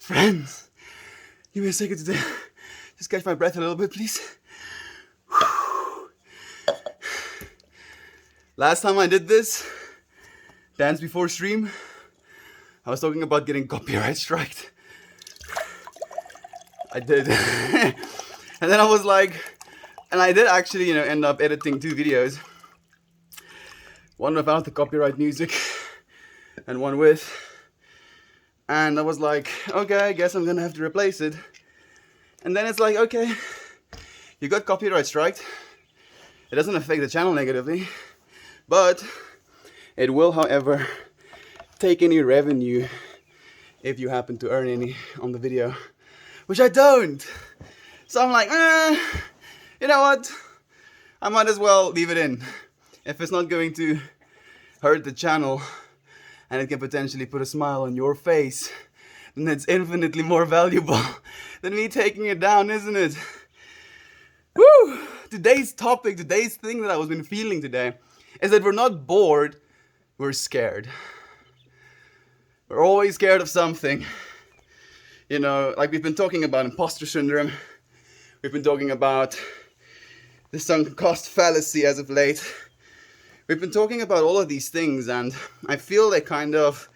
Friends, give me a second to just catch my breath a little bit, please. Last time I did this, Dance Before Stream, I was talking about getting copyright striked. I did. And then I was like, and I did actually, end up editing 2 videos. One without the copyright music and one with. And I was like, okay, I guess I'm gonna have to replace it. And then it's like, okay, you got copyright striked. It doesn't affect the channel negatively, but it will, however, take any revenue if you happen to earn any on the video, which I don't. So I'm like, you know what? I might as well leave it in. If it's not going to hurt the channel, and it can potentially put a smile on your face, then it's infinitely more valuable than me taking it down, isn't it? Woo! Today's topic, today's thing that I was been feeling today is that we're not bored, we're scared. We're always scared of something. Like we've been talking about imposter syndrome. We've been talking about the sunk cost fallacy as of late. We've been talking about all of these things, and I feel they kind of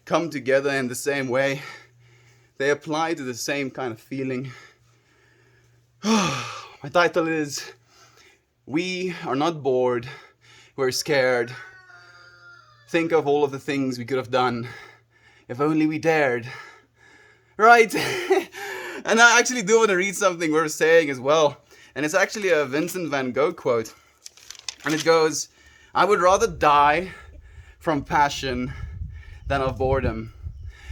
come together in the same way. They apply to the same kind of feeling. My title is, We Are Not Bored, We're Scared. Think of all of the things we could have done if only we dared. Right? And I actually do want to read something worth saying as well. And it's actually a Vincent van Gogh quote. And it goes, I would rather die from passion than of boredom.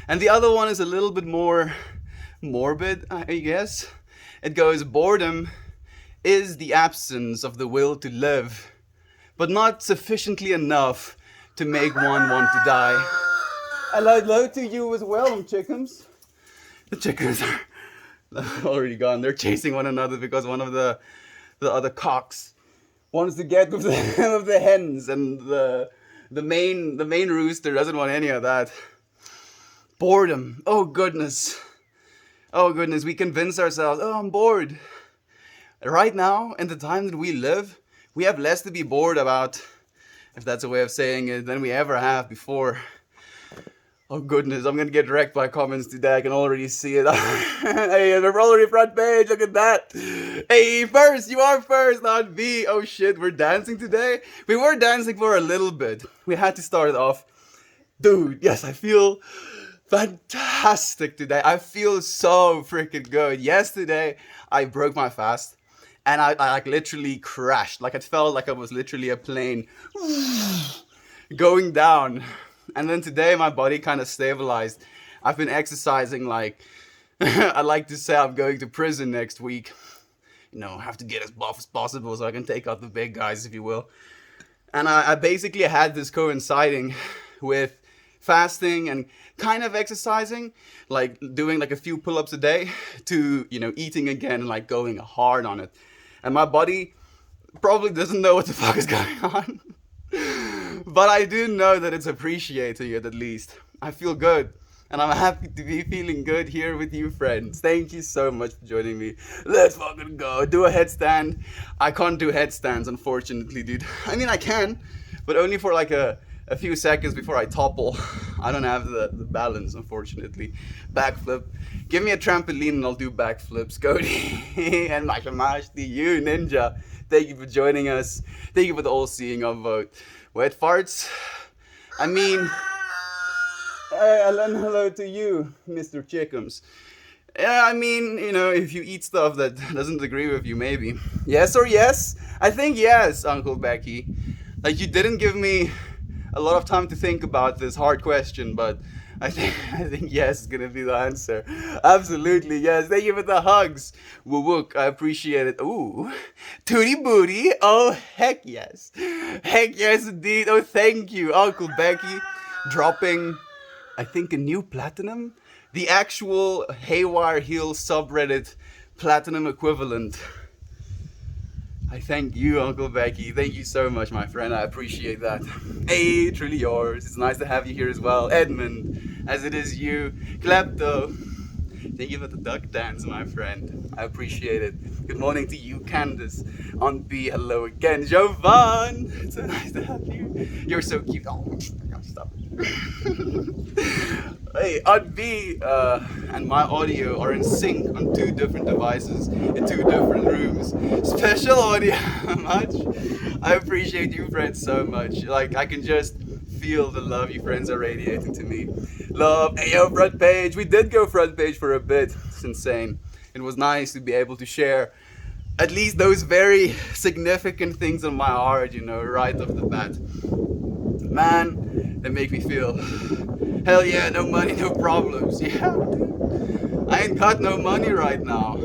And the other one is a little bit more morbid, I guess. It goes, boredom is the absence of the will to live, but not sufficiently enough to make one want to die. Hello to you as well, chickens. The chickens are already gone. They're chasing one another because one of the other cocks wants to get with the hens, and the main rooster doesn't want any of that. Boredom. Oh goodness. We convince ourselves, oh, I'm bored. Right now, in the time that we live, we have less to be bored about, if that's a way of saying it, than we ever have before. Oh goodness, I'm gonna get wrecked by comments today. I can already see it. Hey, they're already front page. Look at that. Hey, first, you are first, not B. Oh shit, we're dancing today? We were dancing for a little bit. We had to start it off. Dude, yes, I feel fantastic today. I feel so freaking good. Yesterday, I broke my fast and I like literally crashed. Like it felt like I was literally a plane going down. And then today my body kind of stabilized. I've been exercising like, I like to say I'm going to prison next week. You know, I have to get as buff as possible so I can take out the big guys, if you will. And I basically had this coinciding with fasting and kind of exercising, like doing like a few pull-ups a day, to, you know, eating again and like going hard on it. And my body probably doesn't know what the fuck is going on. But I do know that it's appreciating it at least. I feel good. And I'm happy to be feeling good here with you, friends. Thank you so much for joining me. Let's fucking go. Do a headstand. I can't do headstands, unfortunately, dude. I mean, I can, but only for like a few seconds before I topple. I don't have the balance, unfortunately. Backflip. Give me a trampoline and I'll do backflips. Cody and Mashamash to you, Ninja. Thank you for joining us. Thank you for the all-seeing upvote. Wet farts? I mean, hello to you, Mr. Chickums. Yeah, I mean, you know, if you eat stuff that doesn't agree with you, maybe. Yes or yes? I think yes, Uncle Becky. Like, you didn't give me a lot of time to think about this hard question, but I think yes is gonna be the answer. Absolutely, yes. Thank you for the hugs. Woo-wook, I appreciate it. Ooh, tootie booty. Oh, heck yes. Heck yes, indeed. Oh, thank you, Uncle Becky. Dropping, I think, a new platinum? The actual Haywire Heel subreddit platinum equivalent. I thank you, Uncle Becky. Thank you so much, my friend. I appreciate that. Hey, truly yours. It's nice to have you here as well. Edmund, as it is you. Klepto. Thank you for the duck dance, my friend. I appreciate it. Good morning to you, Candace. On B, hello again. Jovan. It's so nice to have you. You're so cute. Oh, stop it. Hey, on B and my audio are in sync on 2 different devices in 2 different rooms. Special audio, much. I appreciate you friends so much. Like, I can just feel the love you friends are radiating to me. Love. Ayo, front page. We did go front page for a bit. It's insane. It was nice to be able to share at least those very significant things on my heart, you know, right off the bat. Man, they make me feel, hell yeah, no money, no problems. Yeah, dude. I ain't got no money right now.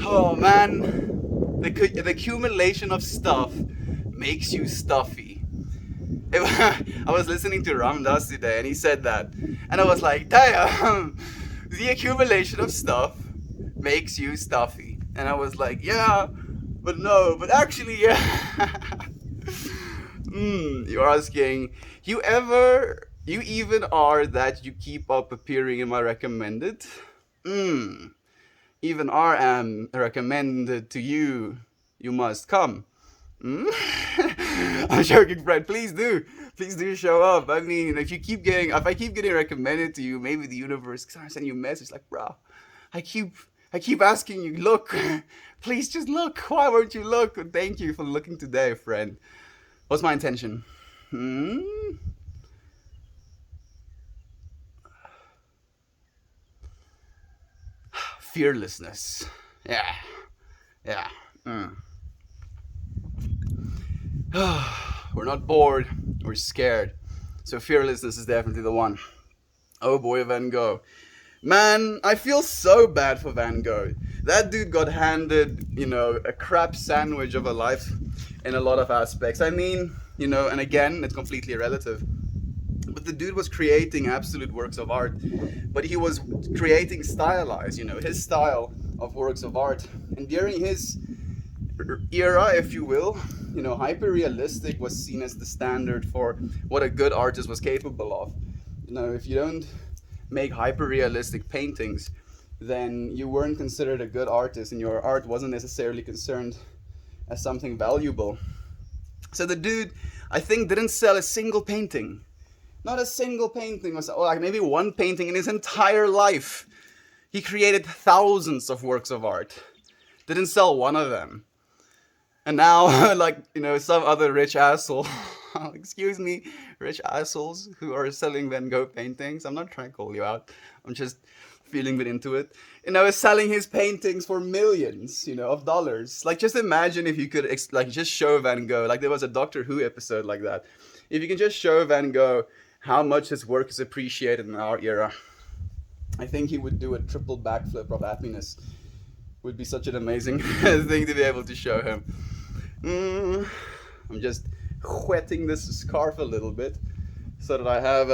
Oh man, the accumulation of stuff makes you stuffy. I was listening to Ram Dass today and he said that. And I was like, damn, the accumulation of stuff makes you stuffy. And I was like, yeah, but no, but actually, yeah. You're asking, you even are that you keep up appearing in my recommended? Even I am recommended to you, you must come. I'm joking, friend. Please do show up. I mean, if I keep getting recommended to you, maybe the universe send you a message like, bro, I keep asking you, look, please just look. Why won't you look? Thank you for looking today, friend. What's my intention? Fearlessness. Yeah. we're not bored, we're scared. So fearlessness is definitely the one. Oh boy, Van Gogh. Man, I feel so bad for Van Gogh. That dude got handed, a crap sandwich of a life in a lot of aspects. I mean, and again, it's completely relative. But the dude was creating absolute works of art, but he was creating stylized, his style of works of art. And during his era, if you will, hyper-realistic was seen as the standard for what a good artist was capable of. If you don't make hyper-realistic paintings, then you weren't considered a good artist, and your art wasn't necessarily concerned as something valuable. So the dude, I think, didn't sell a single painting. Not a single painting, or like maybe one painting in his entire life. He created thousands of works of art. Didn't sell one of them. And now, some other rich asshole, excuse me, rich assholes who are selling Van Gogh paintings. I'm not trying to call you out. I'm just feeling a bit into it. Is selling his paintings for millions, of dollars. Like, just imagine if you could, just show Van Gogh. Like, there was a Doctor Who episode like that. If you can just show Van Gogh how much his work is appreciated in our era, I think he would do a triple backflip of happiness. Would be such an amazing thing to be able to show him. I'm just wetting this scarf a little bit so that I have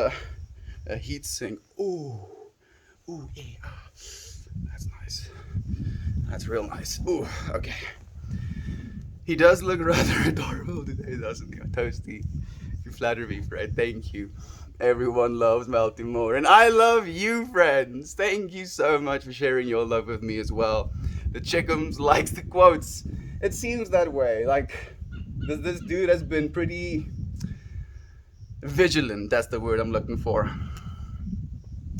a heat sink. Ooh, yeah, that's nice. That's real nice. Ooh, okay. He does look rather adorable today, doesn't he? Toasty. You flatter me, Fred. Thank you. Everyone loves Baltimore, and I love you, friends. Thank you so much for sharing your love with me as well. The Chickums likes the quotes. It seems that way. Like, this dude has been pretty vigilant. That's the word I'm looking for.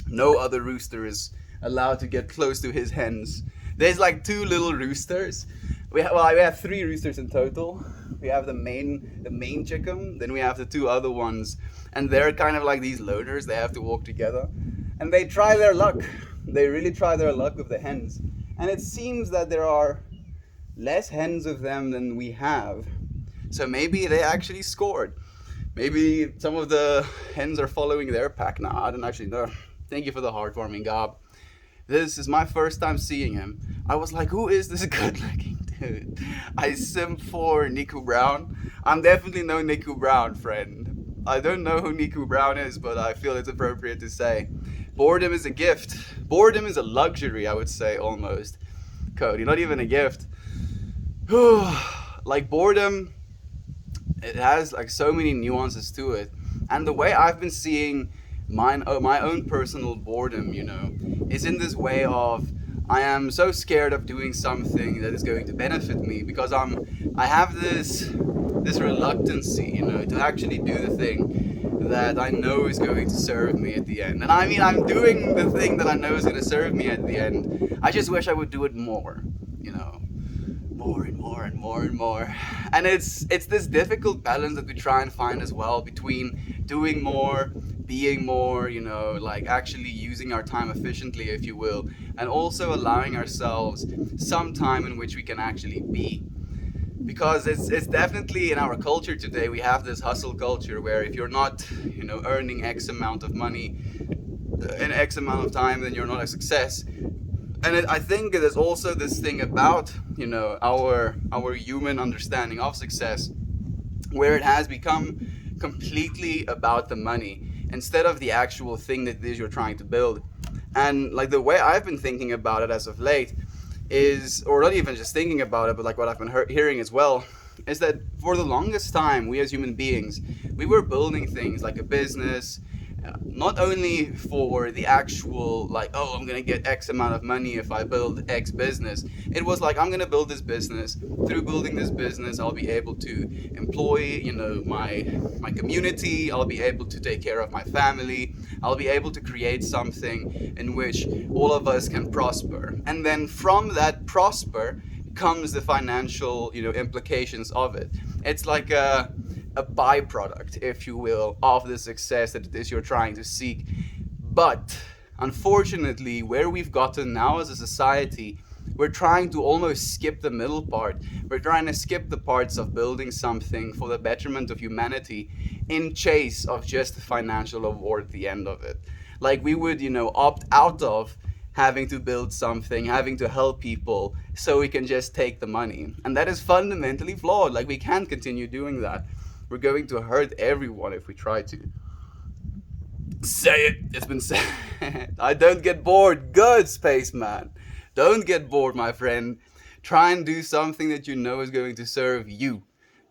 No other rooster is allowed to get close to his hens. There's like 2 little roosters. We have 3 roosters in total. We have the main chickum, then we have the 2 other ones, and they're kind of like these loners. They have to walk together, and they try their luck. They really try their luck with the hens, and it seems that there are less hens of them than we have. So maybe they actually scored. Maybe some of the hens are following their pack now. I don't actually know. Thank you for the heartwarming, Gogh. This is my first time seeing him. I was like, who is this good-looking dude? I simp for Niku Brown. I'm definitely no Niku Brown, friend. I don't know who Niku Brown is, but I feel it's appropriate to say. Boredom is a gift. Boredom is a luxury, I would say, almost. Cody, not even a gift. Like, boredom, it has like so many nuances to it. And the way I've been seeing my own personal boredom, is in this way of, I am so scared of doing something that is going to benefit me, because I have this reluctancy, to actually do the thing that I know is going to serve me at the end. And I mean, I'm doing the thing that I know is going to serve me at the end. I just wish I would do it more, more and more and more and more. And it's this difficult balance that we try and find as well, between doing more, being more, like actually using our time efficiently, if you will, and also allowing ourselves some time in which we can actually be. Because it's definitely in our culture today, we have this hustle culture where if you're not, earning X amount of money in X amount of time, then you're not a success. And I think there's also this thing about, our human understanding of success, where it has become completely about the money instead of the actual thing that it is you're trying to build. And like the way I've been thinking about it as of late is, or not even just thinking about it, but like what I've been hearing as well, is that for the longest time, we as human beings, we were building things like a business, not only for the actual, like, oh, I'm going to get X amount of money if I build X business. It was like, I'm going to build this business. Through building this business, I'll be able to employ, my community. I'll be able to take care of my family. I'll be able to create something in which all of us can prosper. And then from that prosper comes the financial, implications of it. It's like a byproduct, if you will, of the success that it is you're trying to seek. But unfortunately, where we've gotten now as a society we're trying to almost skip the middle part. We're trying to skip the parts of building something for the betterment of humanity in chase of just the financial reward at the end of it. Like we would, opt out of having to build something, having to help people, so we can just take the money. And that is fundamentally flawed. Like we can't continue doing that. We're going to hurt everyone if we try to. Say it. It's been said. I don't get bored. Good, spaceman. Don't get bored, my friend. Try and do something that you know is going to serve you.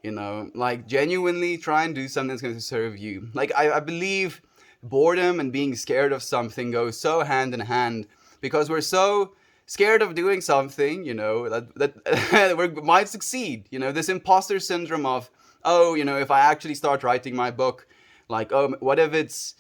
Like genuinely try and do something that's going to serve you. Like I believe boredom and being scared of something go so hand in hand, because we're so scared of doing something, that we might succeed. This imposter syndrome of, oh, if I actually start writing my book, like, oh, what if it's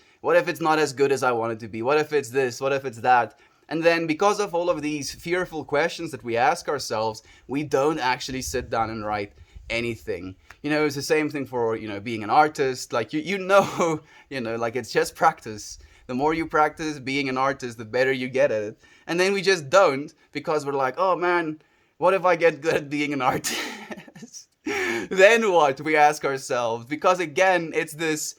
not as good as I want it to be? What if it's this? What if it's that? And then because of all of these fearful questions that we ask ourselves, we don't actually sit down and write anything. It's the same thing for, being an artist. Like, like it's just practice. The more you practice being an artist, the better you get at it. And then we just don't, because we're like, oh man, what if I get good at being an artist? Then what? We ask ourselves. Because again, it's this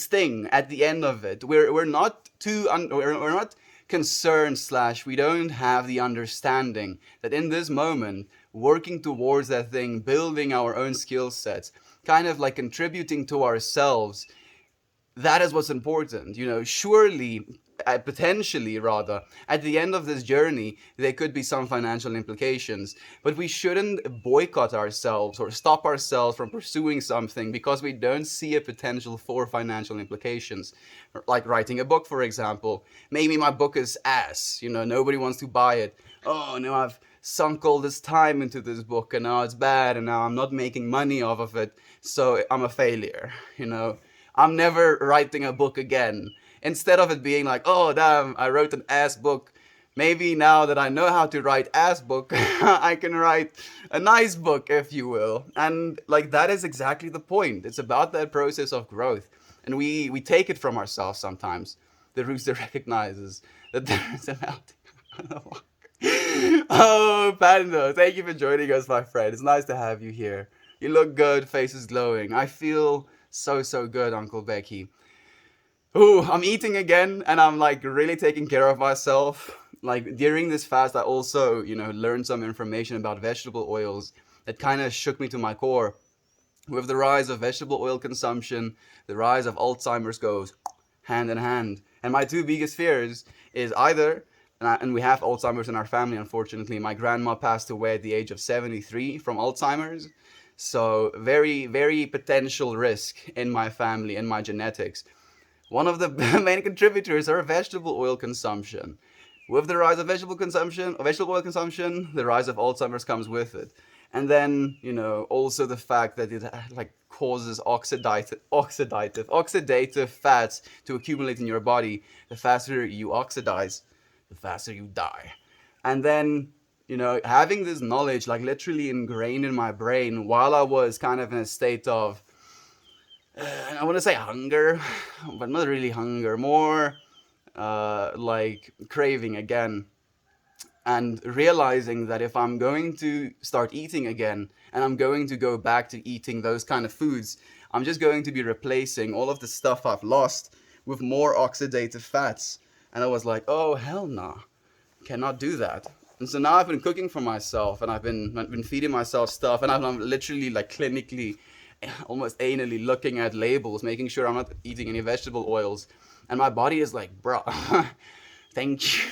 thing at the end of it. We're not we're not concerned / we don't have the understanding that in this moment, working towards that thing, building our own skill sets, kind of like contributing to ourselves, that is what's important. Surely, potentially rather, at the end of this journey, there could be some financial implications, but we shouldn't boycott ourselves or stop ourselves from pursuing something because we don't see a potential for financial implications. Like writing a book, for example. Maybe my book is ass, nobody wants to buy it. Oh no, I've sunk all this time into this book and now it's bad and now I'm not making money off of it, so I'm a failure. I'm never writing a book again. Instead of it being like, oh damn, I wrote an ass book, maybe now that I know how to write ass book, I can write a nice book, if you will. And like that is exactly the point. It's about that process of growth. And we take it from ourselves sometimes. The rooster recognizes that there is an outing. Oh, Panda, thank you for joining us, my friend. It's nice to have you here. You look good, face is glowing. I feel so good, Uncle Becky. Ooh, I'm eating again, and I'm like really taking care of myself. Like during this fast, I also, learned some information about vegetable oils that kind of shook me to my core. With the rise of vegetable oil consumption, the rise of Alzheimer's goes hand in hand. And my two biggest fears is either, and we have Alzheimer's in our family, unfortunately. My grandma passed away at the age of 73 from Alzheimer's. So very, very potential risk in my family, in my genetics. One of the main contributors are vegetable oil consumption. With the rise of vegetable oil consumption, the rise of Alzheimer's comes with it. And then, also the fact that it causes oxidative fats to accumulate in your body. The faster you oxidize, the faster you die. And then, having this knowledge literally ingrained in my brain while I was kind of in a state of, I want to say hunger, but not really hunger, more like craving again. And realizing that if I'm going to start eating again, and I'm going to go back to eating those kind of foods, I'm just going to be replacing all of the stuff I've lost with more oxidative fats. And I was like, oh, hell no, cannot do that. And so now I've been cooking for myself, and I've been feeding myself stuff, and I'm literally clinically, almost anally looking at labels, making sure I'm not eating any vegetable oils. And my body is like, bro, thank you.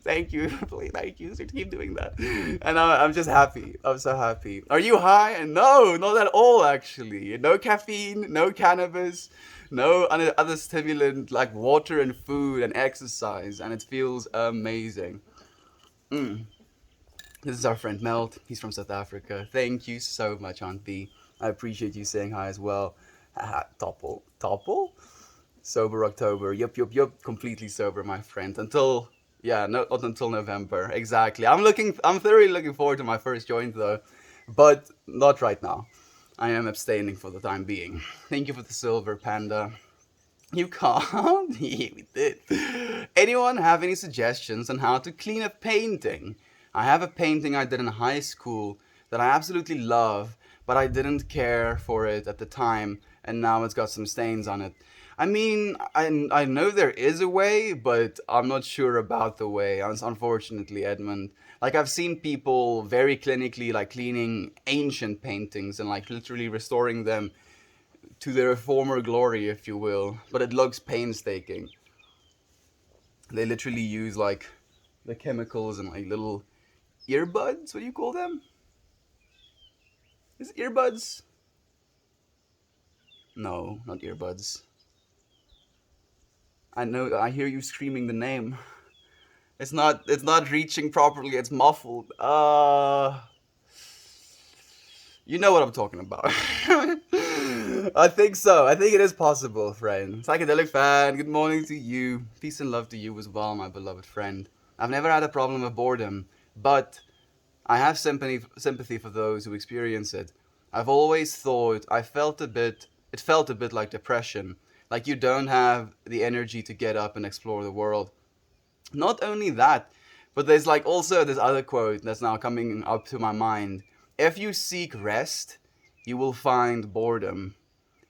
Thank you, please, thank you. So keep doing that. And I'm just happy. I'm so happy. Are you high? No, not at all, actually. No caffeine, no cannabis, no other stimulant like water and food and exercise. And it feels amazing. This is our friend Melt. He's from South Africa. Thank you so much, Aunt B. I appreciate you saying hi as well. Topple? Sober October. Yup. Completely sober, my friend. Not until November. Exactly. I'm thoroughly looking forward to my first joint though, but not right now. I am abstaining for the time being. Thank you for the silver, Panda. You can't? Yeah, we did. Anyone have any suggestions on how to clean a painting? I have a painting I did in high school that I absolutely love, but I didn't care for it at the time, and now it's got some stains on it. I mean, I know there is a way, but I'm not sure about the way, unfortunately, Edmund. Like, I've seen people very clinically, like, cleaning ancient paintings and, like, literally restoring them to their former glory, if you will. But it looks painstaking. They literally use like the chemicals and like little earbuds. What do you call them? Is it earbuds? No, not earbuds. I know. I hear you screaming the name. It's not. It's not reaching properly. It's muffled. You know what I'm talking about. I think so. I think it is possible, friend. Psychedelic fan, good morning to you. Peace and love to you as well, my beloved friend. I've never had a problem with boredom, but I have sympathy for those who experience it. I've always thought it felt a bit like depression, like you don't have the energy to get up and explore the world. Not only that, but there's like also this other quote that's now coming up to my mind. If you seek rest, you will find boredom.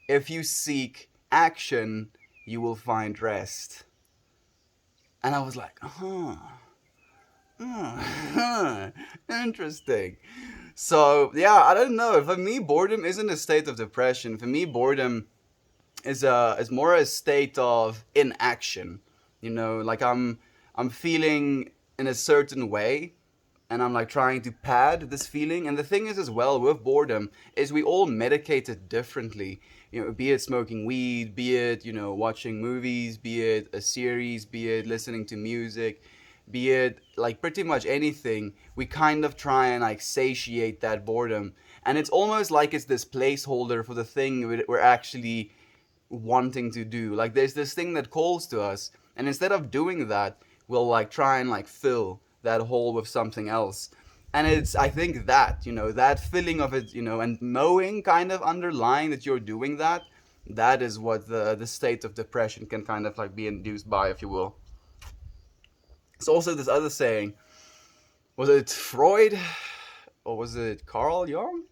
If you seek action, you will find rest. And I was like, interesting. So yeah, I don't know. For me, boredom isn't a state of depression. For me, boredom is more a state of inaction. You know, like I'm feeling in a certain way, and I'm like trying to pad this feeling. And the thing is, as well, with boredom, is we all medicate it differently. You know, be it smoking weed, be it watching movies, be it a series, be it listening to music, be it like pretty much anything. We kind of try and like satiate that boredom, and it's almost like it's this placeholder for the thing we're actually wanting to do. Like there's this thing that calls to us, and instead of doing that, we'll like try and like fill that hole with something else. And it's I think that, that feeling of it, and knowing kind of underlying that you're doing that, that is what the state of depression can kind of like be induced by, if you will. It's also this other saying. Was it Freud or was it Carl Jung?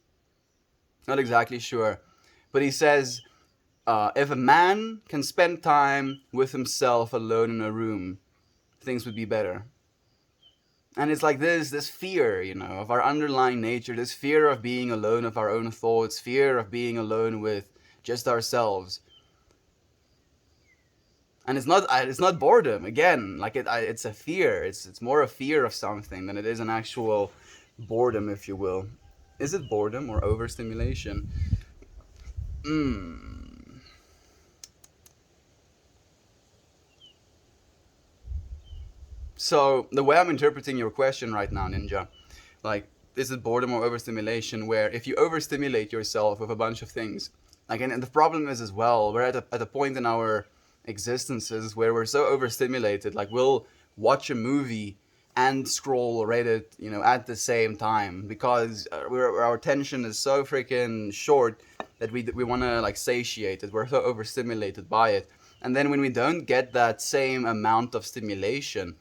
Not exactly sure. But he says, if a man can spend time with himself alone in a room, things would be better. And it's like this fear, of our underlying nature, this fear of being alone with our own thoughts, fear of being alone with just ourselves. And it's not boredom again. Like it's a fear. It's more a fear of something than it is an actual boredom, if you will. Is it boredom or overstimulation? Hmm. So the way I'm interpreting your question right now, Ninja, like, is it boredom or overstimulation? Where if you overstimulate yourself with a bunch of things, like, and the problem is as well, we're at a point in our existences where we're so overstimulated. Like, we'll watch a movie and scroll Reddit, at the same time because our attention is so freaking short that we want to like satiate it. We're so overstimulated by it, and then when we don't get that same amount of stimulation,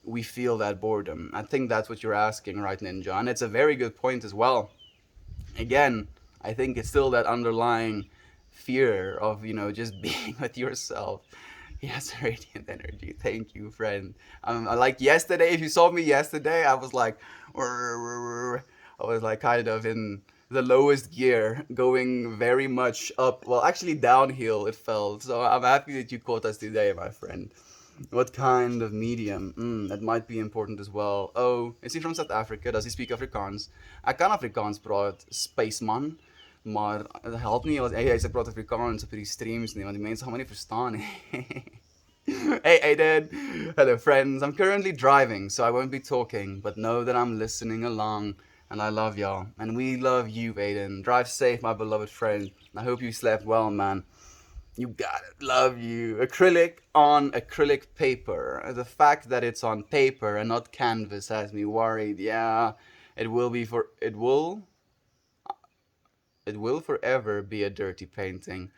we feel that boredom. I think that's what you're asking, right, Ninja? And it's a very good point as well. Again, I think it's still that underlying fear of, just being with yourself. Yes, radiant energy. Thank you, friend. Like yesterday, if you saw me yesterday, I was like, I was like kind of in the lowest gear, going very much up. Well, actually downhill, it felt. So I'm happy that you caught us today, my friend. What kind of medium? That might be important as well. Oh, is he from South Africa? Does he speak Afrikaans? Ek kan Afrikaans praat, spaceman. Maar het help nie as hy sê praat Afrikaans op hierdie streams nie, want die mense gaan my nie verstaan nie. Hey Aiden, hello friends. I'm currently driving, so I won't be talking, but know that I'm listening along, and I love y'all, and we love you, Aiden. Drive safe, my beloved friend. I hope you slept well, man. You got it. Love you. Acrylic on acrylic paper. The fact that it's on paper and not canvas has me worried. Yeah, it will be for it will forever be a dirty painting.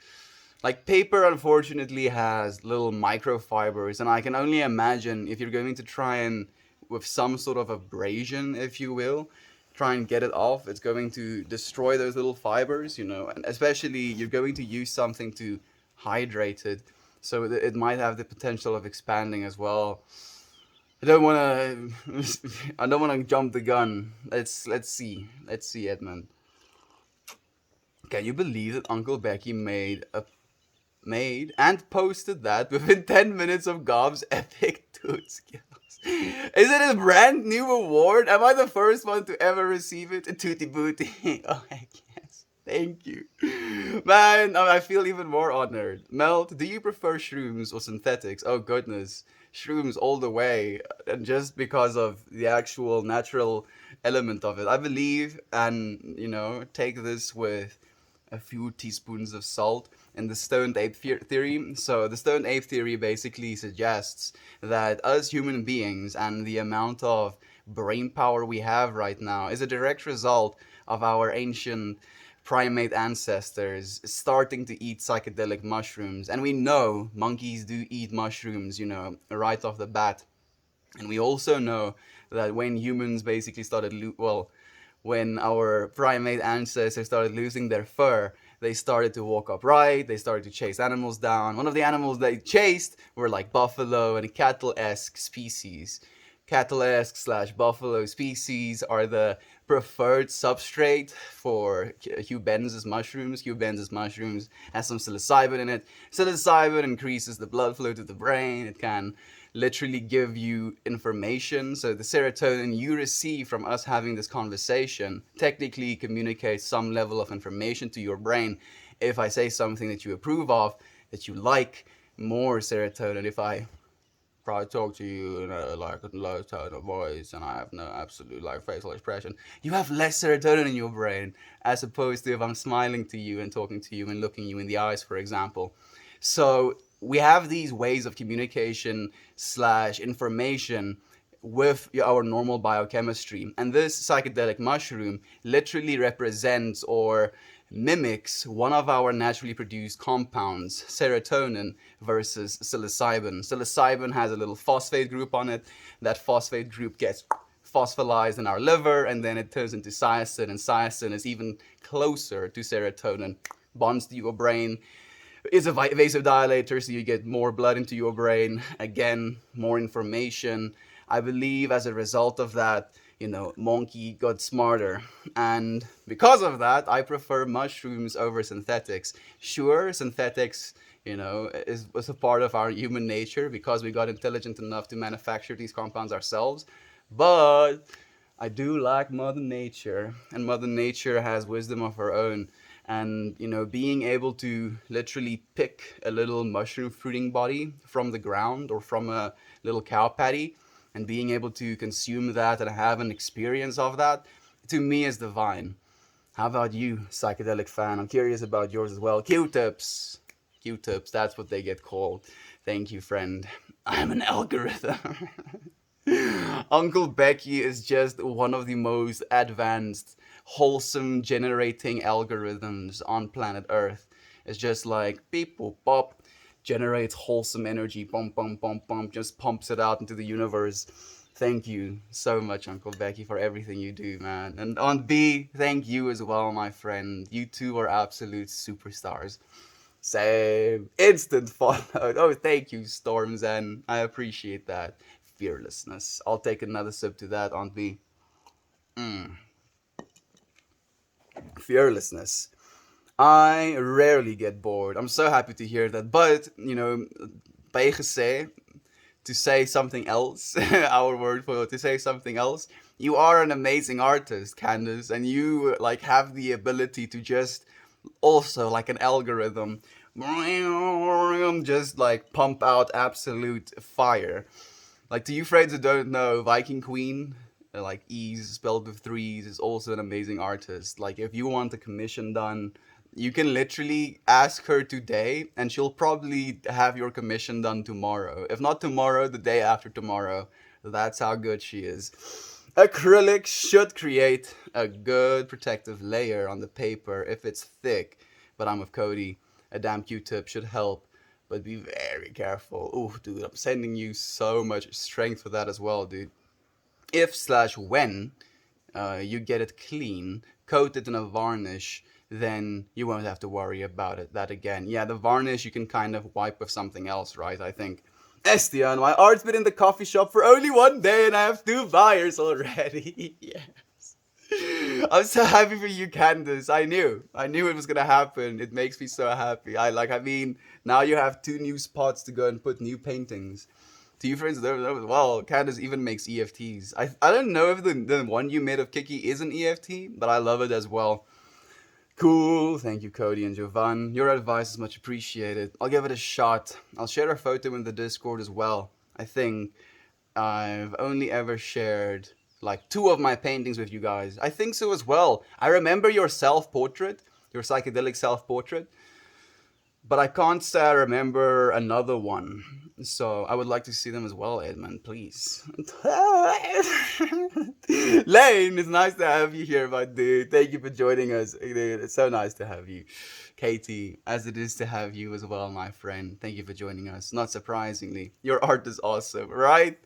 Like paper, unfortunately, has little microfibers, and I can only imagine if you're going to try and, with some sort of abrasion, if you will, try and get it off, it's going to destroy those little fibers, and especially you're going to use something to hydrate it, so it might have the potential of expanding as well. I don't want to. I don't want to jump the gun. Let's see. Let's see, Edmund. Can you believe that Uncle Becky made and posted that within 10 minutes of Gogh's epic toot skills? Is it a brand new award? Am I the first one to ever receive it? A tooty booty. Oh, heck yes. Thank you. Man, I feel even more honored. Melt, do you prefer shrooms or synthetics? Oh, goodness. Shrooms all the way. And just because of the actual natural element of it. I believe, and, take this with a few teaspoons of salt in the stoned ape theory. So the stoned ape theory basically suggests that us human beings and the amount of brain power we have right now is a direct result of our ancient primate ancestors starting to eat psychedelic mushrooms. And we know monkeys do eat mushrooms, right off the bat. And we also know that when humans basically started, when our primate ancestors started losing their fur, they started to walk upright, they started to chase animals down. One of the animals they chased were like buffalo and cattle-esque species. Cattle-esque slash buffalo species are the preferred substrate for Cubensis mushrooms. Cubensis mushrooms has some psilocybin in it. Psilocybin increases the blood flow to the brain. It can literally give you information. So the serotonin you receive from us having this conversation technically communicates some level of information to your brain. If I say something that you approve of, that you like, more serotonin. If I probably talk to you in a low tone of voice and I have no absolute facial expression, you have less serotonin in your brain, as opposed to if I'm smiling to you and talking to you and looking you in the eyes, for example. So we have these ways of communication slash information with our normal biochemistry. And this psychedelic mushroom literally represents or mimics one of our naturally produced compounds, serotonin versus psilocybin. Psilocybin has a little phosphate group on it. That phosphate group gets phosphorylized in our liver, and then it turns into cyasin, and cyasin is even closer to serotonin, bonds to your brain. It's a vasodilator, so you get more blood into your brain. Again, more information. I believe as a result of that, monkey got smarter. And because of that, I prefer mushrooms over synthetics. Sure, synthetics, was a part of our human nature because we got intelligent enough to manufacture these compounds ourselves. But I do like Mother Nature, and Mother Nature has wisdom of her own. And, being able to literally pick a little mushroom fruiting body from the ground or from a little cow patty and being able to consume that and have an experience of that, to me is divine. How about you, psychedelic fan? I'm curious about yours as well. Q-tips. Q-tips, that's what they get called. Thank you, friend. I'm an algorithm. Uncle Becky is just one of the most advanced, wholesome generating algorithms on planet Earth. It's just like beep boop pop, generates wholesome energy, pump pump pump pump, just pumps it out into the universe. Thank you so much, Uncle Becky, for everything you do, man. And Aunt B, thank you as well, my friend. You two are absolute superstars. Same. Instant follow. Oh, thank you, Storms, and I appreciate that. Fearlessness. I'll take another sip to that, Aunt B. Fearlessness. I rarely get bored. I'm so happy to hear that. But, bijgesê, to say something else, our word for to say something else, you are an amazing artist, Candace, and you have the ability to just also like an algorithm just pump out absolute fire. Like, to you friends who don't know, Viking Queen, E's spelled with threes, is also an amazing artist. Like, if you want a commission done, you can literally ask her today, and she'll probably have your commission done tomorrow. If not tomorrow, the day after tomorrow. That's how good she is. Acrylic should create a good protective layer on the paper if it's thick, but I'm with Cody. a damn Q-tip should help, but be very careful. Ooh, dude, I'm sending you so much strength for that as well, dude. If slash when you get it clean, coated in a varnish, then you won't have to worry about that again. Yeah, the varnish you can kind of wipe with something else, right? I think. Estian, my art's been in the coffee shop for only 1 day and I have 2 buyers already. Yes. I'm so happy for you, Candace. I knew it was gonna happen. It makes me so happy. I mean, now you have 2 new spots to go and put new paintings. To you friends there, well, Candace even makes EFTs. I don't know if the one you made of Kiki is an EFT, but I love it as well. Cool. Thank you, Cody and Jovan. Your advice is much appreciated. I'll give it a shot. I'll share a photo in the Discord as well. I think I've only ever shared like 2 of my paintings with you guys. I think so as well. I remember your self portrait, your psychedelic self portrait, but I can't say I remember another one. So I would like to see them as well, Edmund, please. Lane, it's nice to have you here, my dude. Thank you for joining us. Dude, it's so nice to have you. Katie, as it is to have you as well, my friend. Thank you for joining us. Not surprisingly, your art is awesome, right?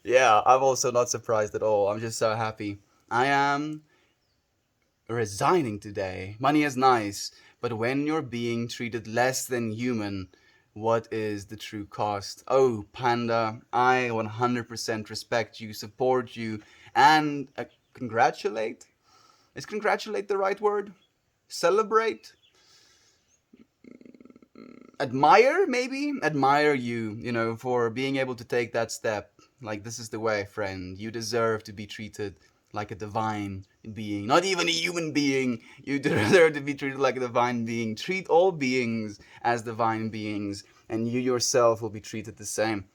Yeah, I'm also not surprised at all. I'm just so happy. I am resigning today. Money is nice, but when you're being treated less than human, what is the true cost? Oh, Panda, I 100% respect you, support you, and congratulate? Is congratulate the right word? Celebrate? Admire, maybe? Admire you, for being able to take that step. Like, this is the way, friend. You deserve to be treated like a divine being. Not even a human being. You deserve to be treated like a divine being. Treat all beings as divine beings, and you yourself will be treated the same.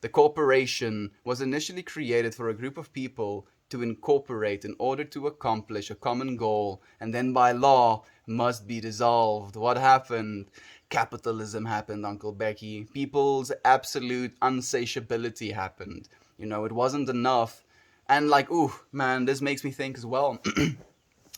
The corporation was initially created for a group of people to incorporate in order to accomplish a common goal, and then by law must be dissolved. What happened? Capitalism happened, Uncle Becky. People's absolute unsatiability happened. It wasn't enough. And like, ooh, man, this makes me think as well.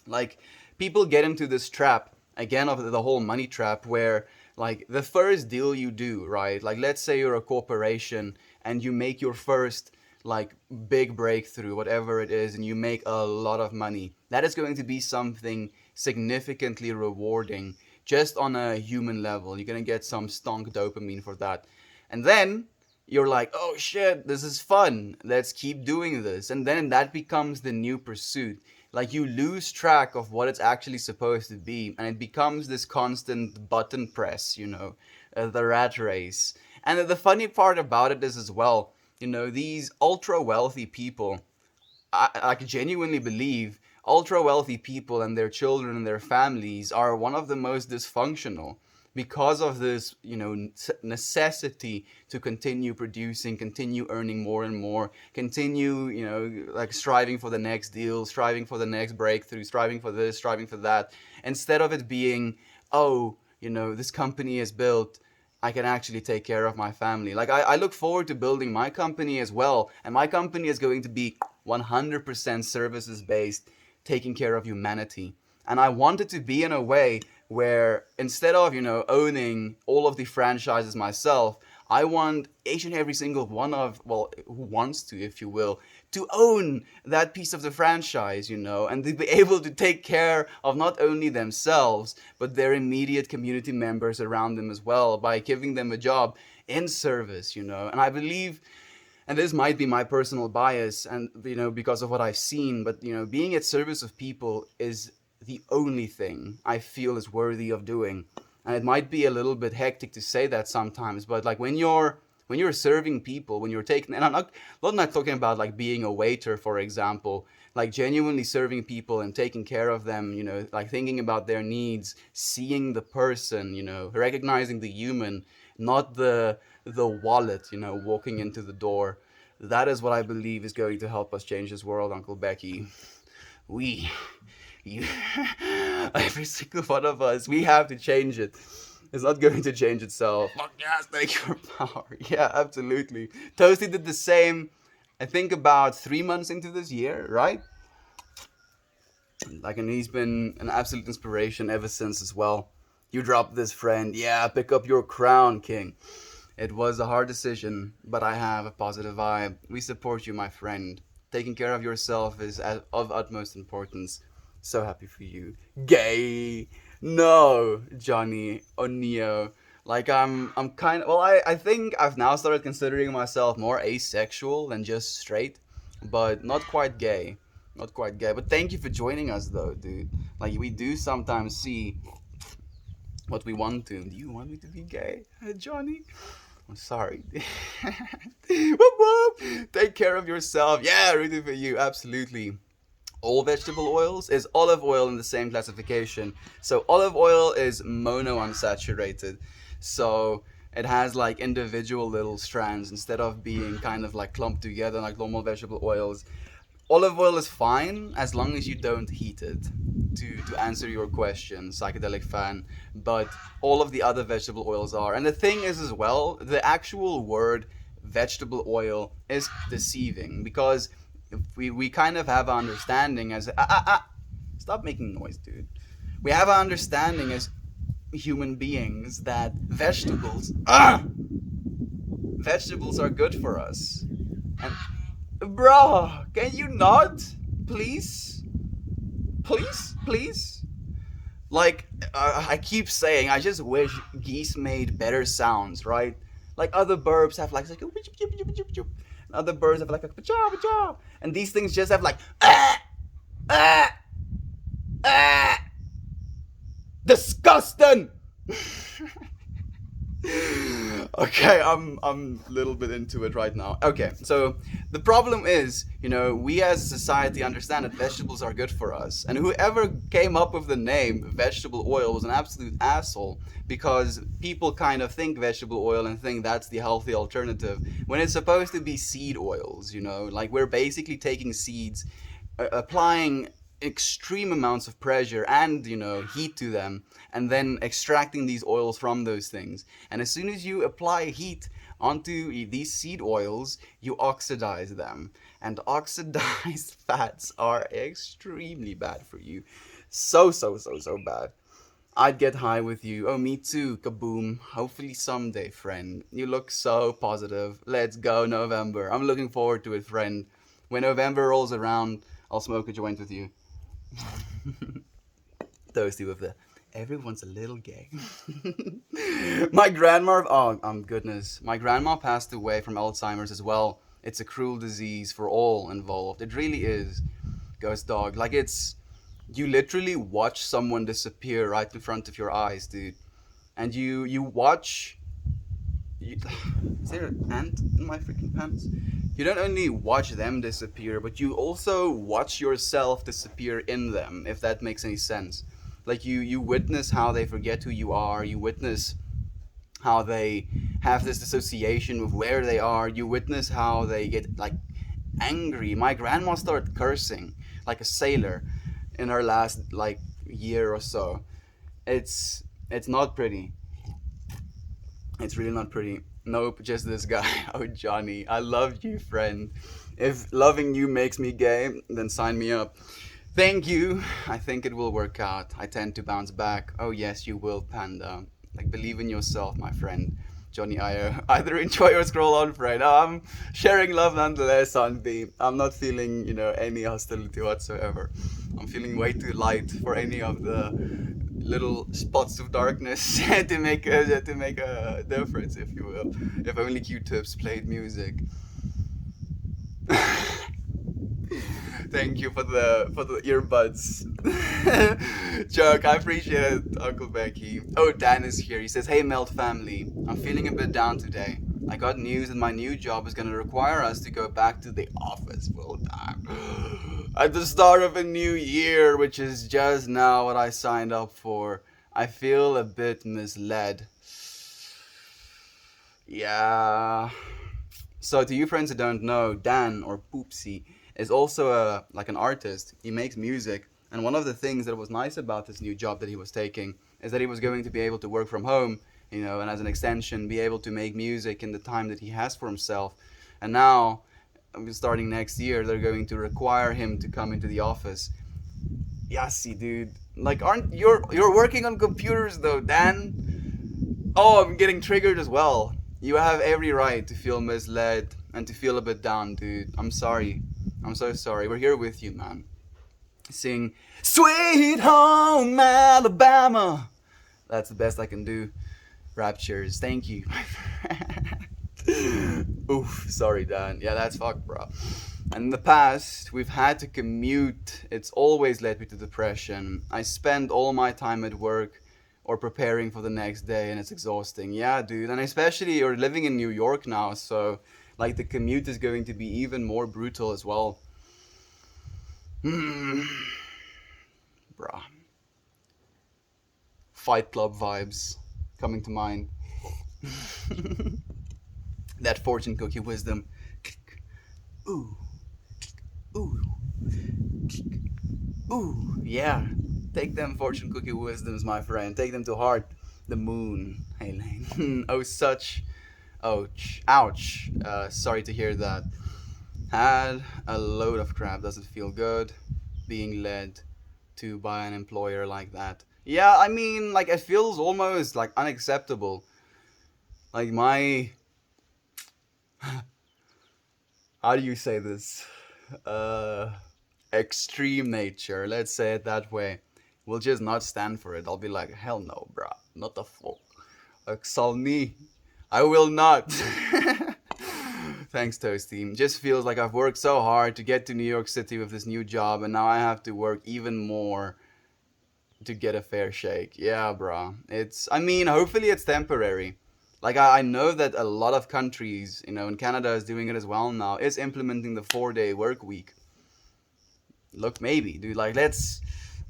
Like, people get into this trap, again, of the whole money trap, where like the first deal you do, right? Like, let's say you're a corporation and you make your first like big breakthrough, whatever it is, and you make a lot of money. That is going to be something significantly rewarding just on a human level. You're going to get some stonk dopamine for that. And then you're like, oh shit, this is fun. Let's keep doing this. And then that becomes the new pursuit. Like, you lose track of what it's actually supposed to be, and it becomes this constant button press, the rat race. And the funny part about it is as well, these ultra wealthy people, I genuinely believe ultra wealthy people and their children and their families are one of the most dysfunctional because of this, necessity to continue producing, continue earning more and more, continue, like striving for the next deal, striving for the next breakthrough, striving for this, striving for that, instead of it being, oh, this company is built, I can actually take care of my family. Like, I look forward to building my company as well. And my company is going to be 100% services based, taking care of humanity. And I want it to be in a way where instead of, owning all of the franchises myself, I want each and every single one of, well, who wants to, if you will, to own that piece of the franchise, and to be able to take care of not only themselves, but their immediate community members around them as well, by giving them a job in service, And I believe, and this might be my personal bias and, because of what I've seen, but, being at service of people is the only thing I feel is worthy of doing. And it might be a little bit hectic to say that sometimes, but like when you're serving people, when you're taking, and I'm not talking about like being a waiter, for example, like genuinely serving people and taking care of them, like thinking about their needs, seeing the person, recognizing the human, not the wallet, walking into the door. That is what I believe is going to help us change this world, Uncle Becky. You, every single one of us, we have to change it. It's not going to change itself. Fuck yes, thank your power. Yeah, absolutely. Toasty did the same, I think about 3 months into this year, right? Like, and he's been an absolute inspiration ever since as well. You dropped this, friend. Yeah, pick up your crown, king. It was a hard decision, but I have a positive vibe. We support you, my friend. Taking care of yourself is of utmost importance. So happy for you. Gay. No, Johnny or Neo. Like I'm kind of well. I think I've now started considering myself more asexual than just straight, but not quite gay. Not quite gay. But thank you for joining us, though, dude. Like we do sometimes see what we want to. Do you want me to be gay, Johnny? I'm sorry. Whoop, whoop. Take care of yourself. Yeah, rooting for you. Absolutely. All vegetable oils is olive oil in the same classification. So olive oil is monounsaturated. So it has like individual little strands instead of being kind of like clumped together like normal vegetable oils. Olive oil is fine as long as you don't heat it. To answer your question, psychedelic fan, but all of the other vegetable oils are. And the thing is as well, the actual word vegetable oil is deceiving because we kind of have an understanding as stop making noise, dude. We have an understanding as human beings that vegetables are good for us. And bro, can you not? Please? Please? Like, I keep saying, I just wish geese made better sounds, right? Like other birds have like, other birds have like a pacha pacha, and these things just have like ah ah disgusting. Okay, I'm a little bit into it right now. Okay, so the problem is, we as a society understand that vegetables are good for us, and whoever came up with the name vegetable oil was an absolute asshole because people kind of think vegetable oil and think that's the healthy alternative when it's supposed to be seed oils. Like we're basically taking seeds, applying extreme amounts of pressure and heat to them and then extracting these oils from those things, and as soon as you apply heat onto these seed oils you oxidize them, and oxidized fats are extremely bad for you. So bad. I'd get high with you. Oh, me too. Kaboom. Hopefully someday, friend. You look so positive. Let's go, November. I'm looking forward to it, friend. When November rolls around, I'll smoke a joint with you. Thirsty with the everyone's a little gay. My grandma, goodness, my grandma passed away from Alzheimer's as well. It's a cruel disease for all involved. It really is. Ghost dog, like you literally watch someone disappear right in front of your eyes, dude, and you watch. Is there an ant in my freaking pants? You don't only watch them disappear, but you also watch yourself disappear in them, if that makes any sense. Like you witness how they forget who you are, you witness how they have this dissociation with where they are, you witness how they get like angry. My grandma started cursing like a sailor in her last like year or so. It's not pretty. It's really not pretty. Nope, just this guy. Oh, Johnny, I love you, friend. If loving you makes me gay, then sign me up. Thank you. I think it will work out. I tend to bounce back. Oh, yes, you will, Panda. Like, believe in yourself, my friend. Johnny Iyer. Either enjoy or scroll on, friend. I'm sharing love nonetheless on B. I'm not feeling, any hostility whatsoever. I'm feeling way too light for any of the little spots of darkness to make a difference, if you will. If only Q-tips played music. Thank you for the earbuds. Joke, I appreciate it, Uncle Becky. Oh, Dan is here. He says, "Hey, Melt family. I'm feeling a bit down today. I got news that my new job is going to require us to go back to the office full time at the start of a new year, which is just now what I signed up for. I feel a bit misled." Yeah. So to you friends who don't know, Dan, or Poopsie, is also an artist. He makes music, and one of the things that was nice about this new job that he was taking is that he was going to be able to work from home, and as an extension be able to make music in the time that he has for himself. And now, starting next year, they're going to require him to come into the office. Yassi, dude, Like, aren't you're working on computers though, Dan? Oh, I'm getting triggered as well. You have every right to feel misled and to feel a bit down, dude. I'm sorry. I'm so sorry. We're here with you, man. Sing Sweet Home Alabama. That's the best I can do. Raptures. Thank you, my friend. Oof, sorry, Dan. Yeah, that's fucked, bro. And in the past, we've had to commute. It's always led me to depression. I spend all my time at work or preparing for the next day, and it's exhausting. Yeah, dude. And especially you're living in New York now, so like the commute is going to be even more brutal as well. Hmm, bruh. Fight Club vibes coming to mind. That fortune cookie wisdom. Ooh, ooh, ooh, yeah. Take them fortune cookie wisdoms, my friend. Take them to heart. The moon, Elaine. Oh, such. Ouch. Ouch. Sorry to hear that. Had a load of crap. Doesn't feel good being led to by an employer like that. Yeah, I mean, like, it feels almost like unacceptable. Like, my. How do you say this? Uh, Extreme nature, let's say it that way, will just not stand for it. I'll be like, hell no, bruh, not the fuck. Salni, I will not. Thanks, Toasty. Just feels like I've worked so hard to get to New York City with this new job, and now I have to work even more to get a fair shake. Yeah, bruh. I mean, hopefully it's temporary. Like, I know that a lot of countries, and Canada is doing it as well now, is implementing the 4-day work week. Look, maybe, dude. Like, let's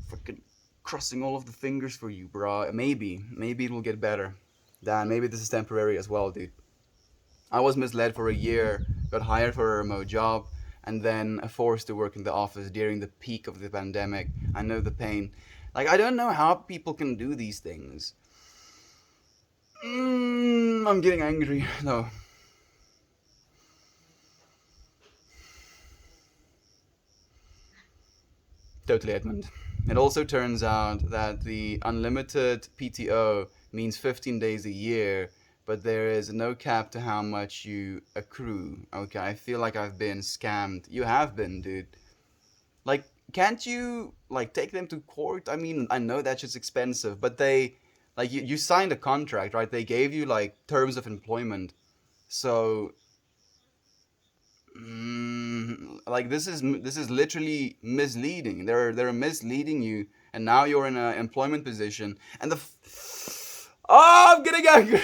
freaking crossing all of the fingers for you, bro. Maybe it will get better. Dan, maybe this is temporary as well, dude. I was misled for a year, got hired for a remote job, and then forced to work in the office during the peak of the pandemic. I know the pain. Like, I don't know how people can do these things. I'm getting angry. No. Totally, Edmund. It also turns out that the unlimited PTO means 15 days a year, but there is no cap to how much you accrue. Okay, I feel like I've been scammed. You have been, dude. Like, can't you, like, take them to court? I mean, I know that's just expensive, but you signed a contract, right? They gave you, like, terms of employment. So like this is literally misleading. They're misleading you, and now you're in an employment position, and oh, I'm getting angry.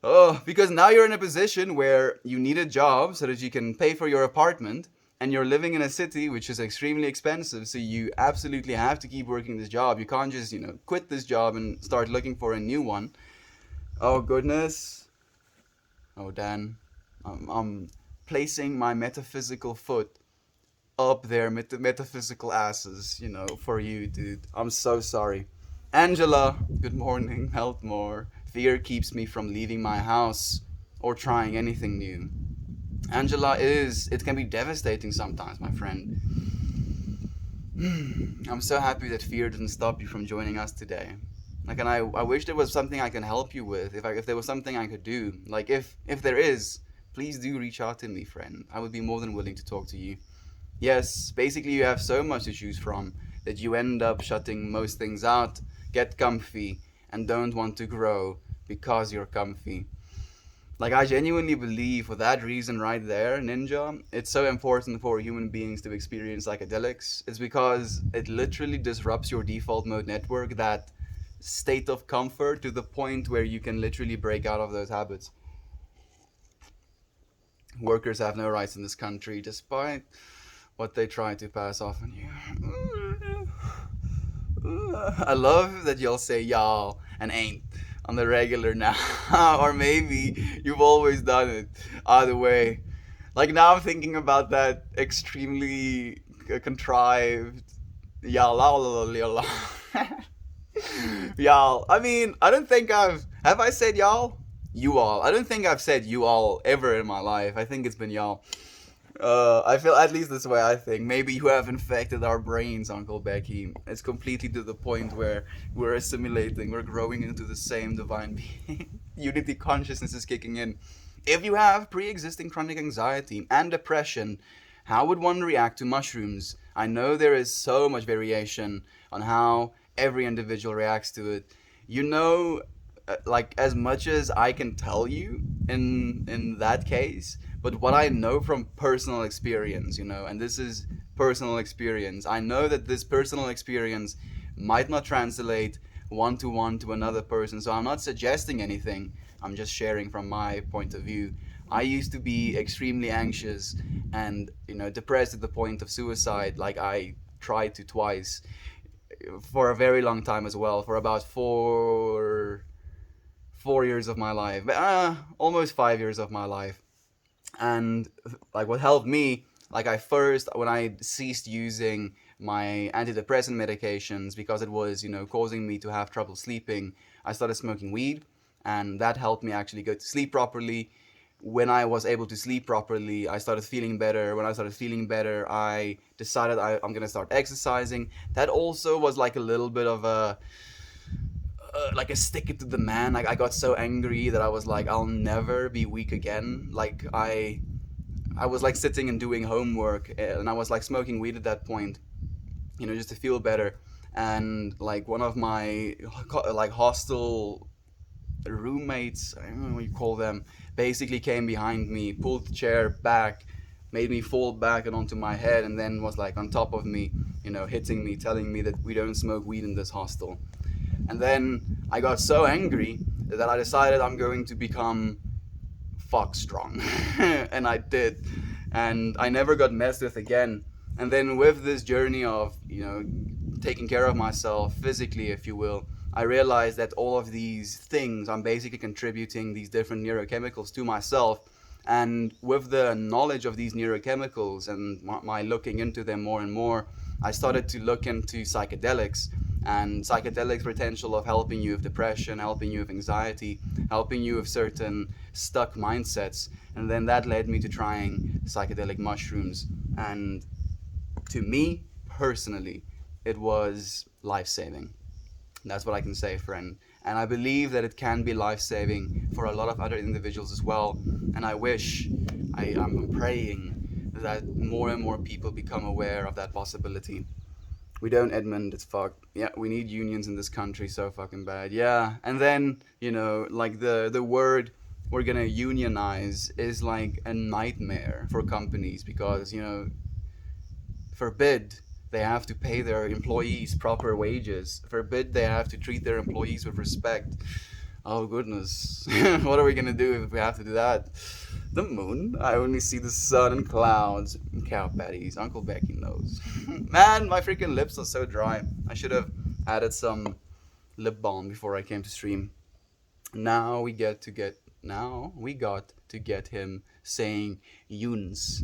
Oh, because now you're in a position where you need a job so that you can pay for your apartment, and you're living in a city which is extremely expensive. So you absolutely have to keep working this job. You can't just quit this job and start looking for a new one. Oh goodness. Oh Dan, I'm placing my metaphysical foot up their metaphysical asses, for you, dude. I'm so sorry. Angela, good morning. Health more. Fear keeps me from leaving my house or trying anything new. Angela, it can be devastating sometimes, my friend. I'm so happy that fear didn't stop you from joining us today. Like, and I wish there was something I can help you with. If there was something I could do. Like, if there is, please do reach out to me, friend. I would be more than willing to talk to you. Yes, basically you have so much to choose from that you end up shutting most things out, get comfy, and don't want to grow because you're comfy. Like, I genuinely believe for that reason right there, Ninja, it's so important for human beings to experience psychedelics. It's because it literally disrupts your default mode network, that state of comfort, to the point where you can literally break out of those habits. Workers have no rights in this country, despite what they try to pass off on you. I love that y'all say y'all and ain't on the regular now. Or maybe you've always done it. Either way. Like, now I'm thinking about that extremely contrived y'all. Y'all. I mean, I don't think have I said y'all? You all. I don't think I've said you all ever in my life. I think it's been y'all. I feel at least this way. I think maybe you have infected our brains, Uncle Becky. It's completely to the point where we're assimilating, we're growing into the same divine being. Unity consciousness is kicking in. If you have pre-existing chronic anxiety and depression, how would one react to mushrooms? I know there is so much variation on how every individual reacts to it. You know, like as much as I can tell you in that case, but what I know from personal experience, and this is personal experience. I know that this personal experience might not translate one to another person, so I'm not suggesting anything. I'm just sharing from my point of view. I used to be extremely anxious and depressed at the point of suicide. Like I tried to twice for a very long time as well, for about 4 years of my life, almost 5 years of my life. And like what helped me, like I first, when I ceased using my antidepressant medications because it was causing me to have trouble sleeping, I started smoking weed, and that helped me actually go to sleep properly. When I was able to sleep properly, I started feeling better. When I started feeling better, I decided I'm gonna start exercising. That also was like a little bit of a like a stick it to the man. Like I got so angry that I was like, I'll never be weak again. Like I was like sitting and doing homework, and I was like smoking weed at that point, just to feel better. And like one of my like hostel roommates, I don't know what you call them, basically came behind me, pulled the chair back, made me fall back and onto my head, and then was like on top of me, hitting me, telling me that we don't smoke weed in this hostel. And then I got so angry that I decided I'm going to become fuck strong. And I did. And I never got messed with again. And then with this journey of, taking care of myself physically, if you will, I realized that all of these things, I'm basically contributing these different neurochemicals to myself. And with the knowledge of these neurochemicals and my looking into them more and more, I started to look into psychedelics and psychedelics potential of helping you with depression, helping you with anxiety, helping you with certain stuck mindsets. And then that led me to trying psychedelic mushrooms. And to me, personally, it was life-saving. That's what I can say, friend. And I believe that it can be life-saving for a lot of other individuals as well. And I wish, I'm praying that more and more people become aware of that possibility. We don't, Edmund, it's fucked. Yeah, we need unions in this country so fucking bad. Yeah, and then, like the word we're gonna unionize is like a nightmare for companies because, forbid they have to pay their employees proper wages. Forbid they have to treat their employees with respect. Oh goodness, what are we gonna do if we have to do that? The moon? I only see the sun and clouds. Cow patties. Uncle Becky knows. Man, my freaking lips are so dry. I should have added some lip balm before I came to stream. Now we got to get him saying Yuns.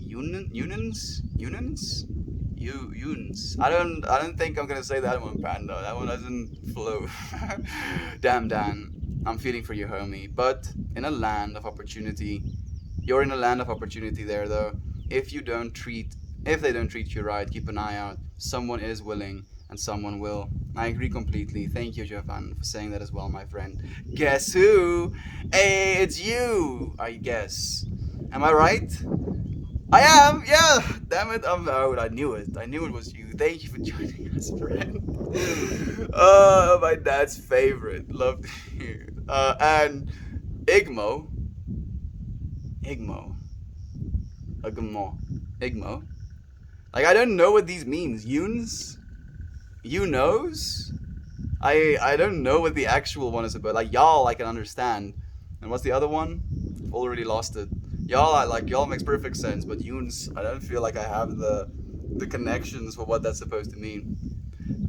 Unins? Yuns. I don't think I'm gonna say that one, Panda. That one doesn't flow. Damn Dan. I'm feeling for you, homie. But in a land of opportunity, you're in a land of opportunity there though. If they don't treat you right, keep an eye out. Someone is willing and someone will. I agree completely. Thank you, Jovan, for saying that as well, my friend. Guess who? Hey, it's you, I guess. Am I right? I am, yeah. Damn it, I'm out. I knew it. I knew it was you. Thank you for joining us, friend. My dad's favorite. Love to hear. And Igmo, Igmo, Igmo. Like I don't know what these means. Yuns, you knows. I don't know what the actual one is about. Like y'all, I can understand. And what's the other one? I've already lost it. Y'all makes perfect sense, but Yuns, I don't feel like I have the connections for what that's supposed to mean.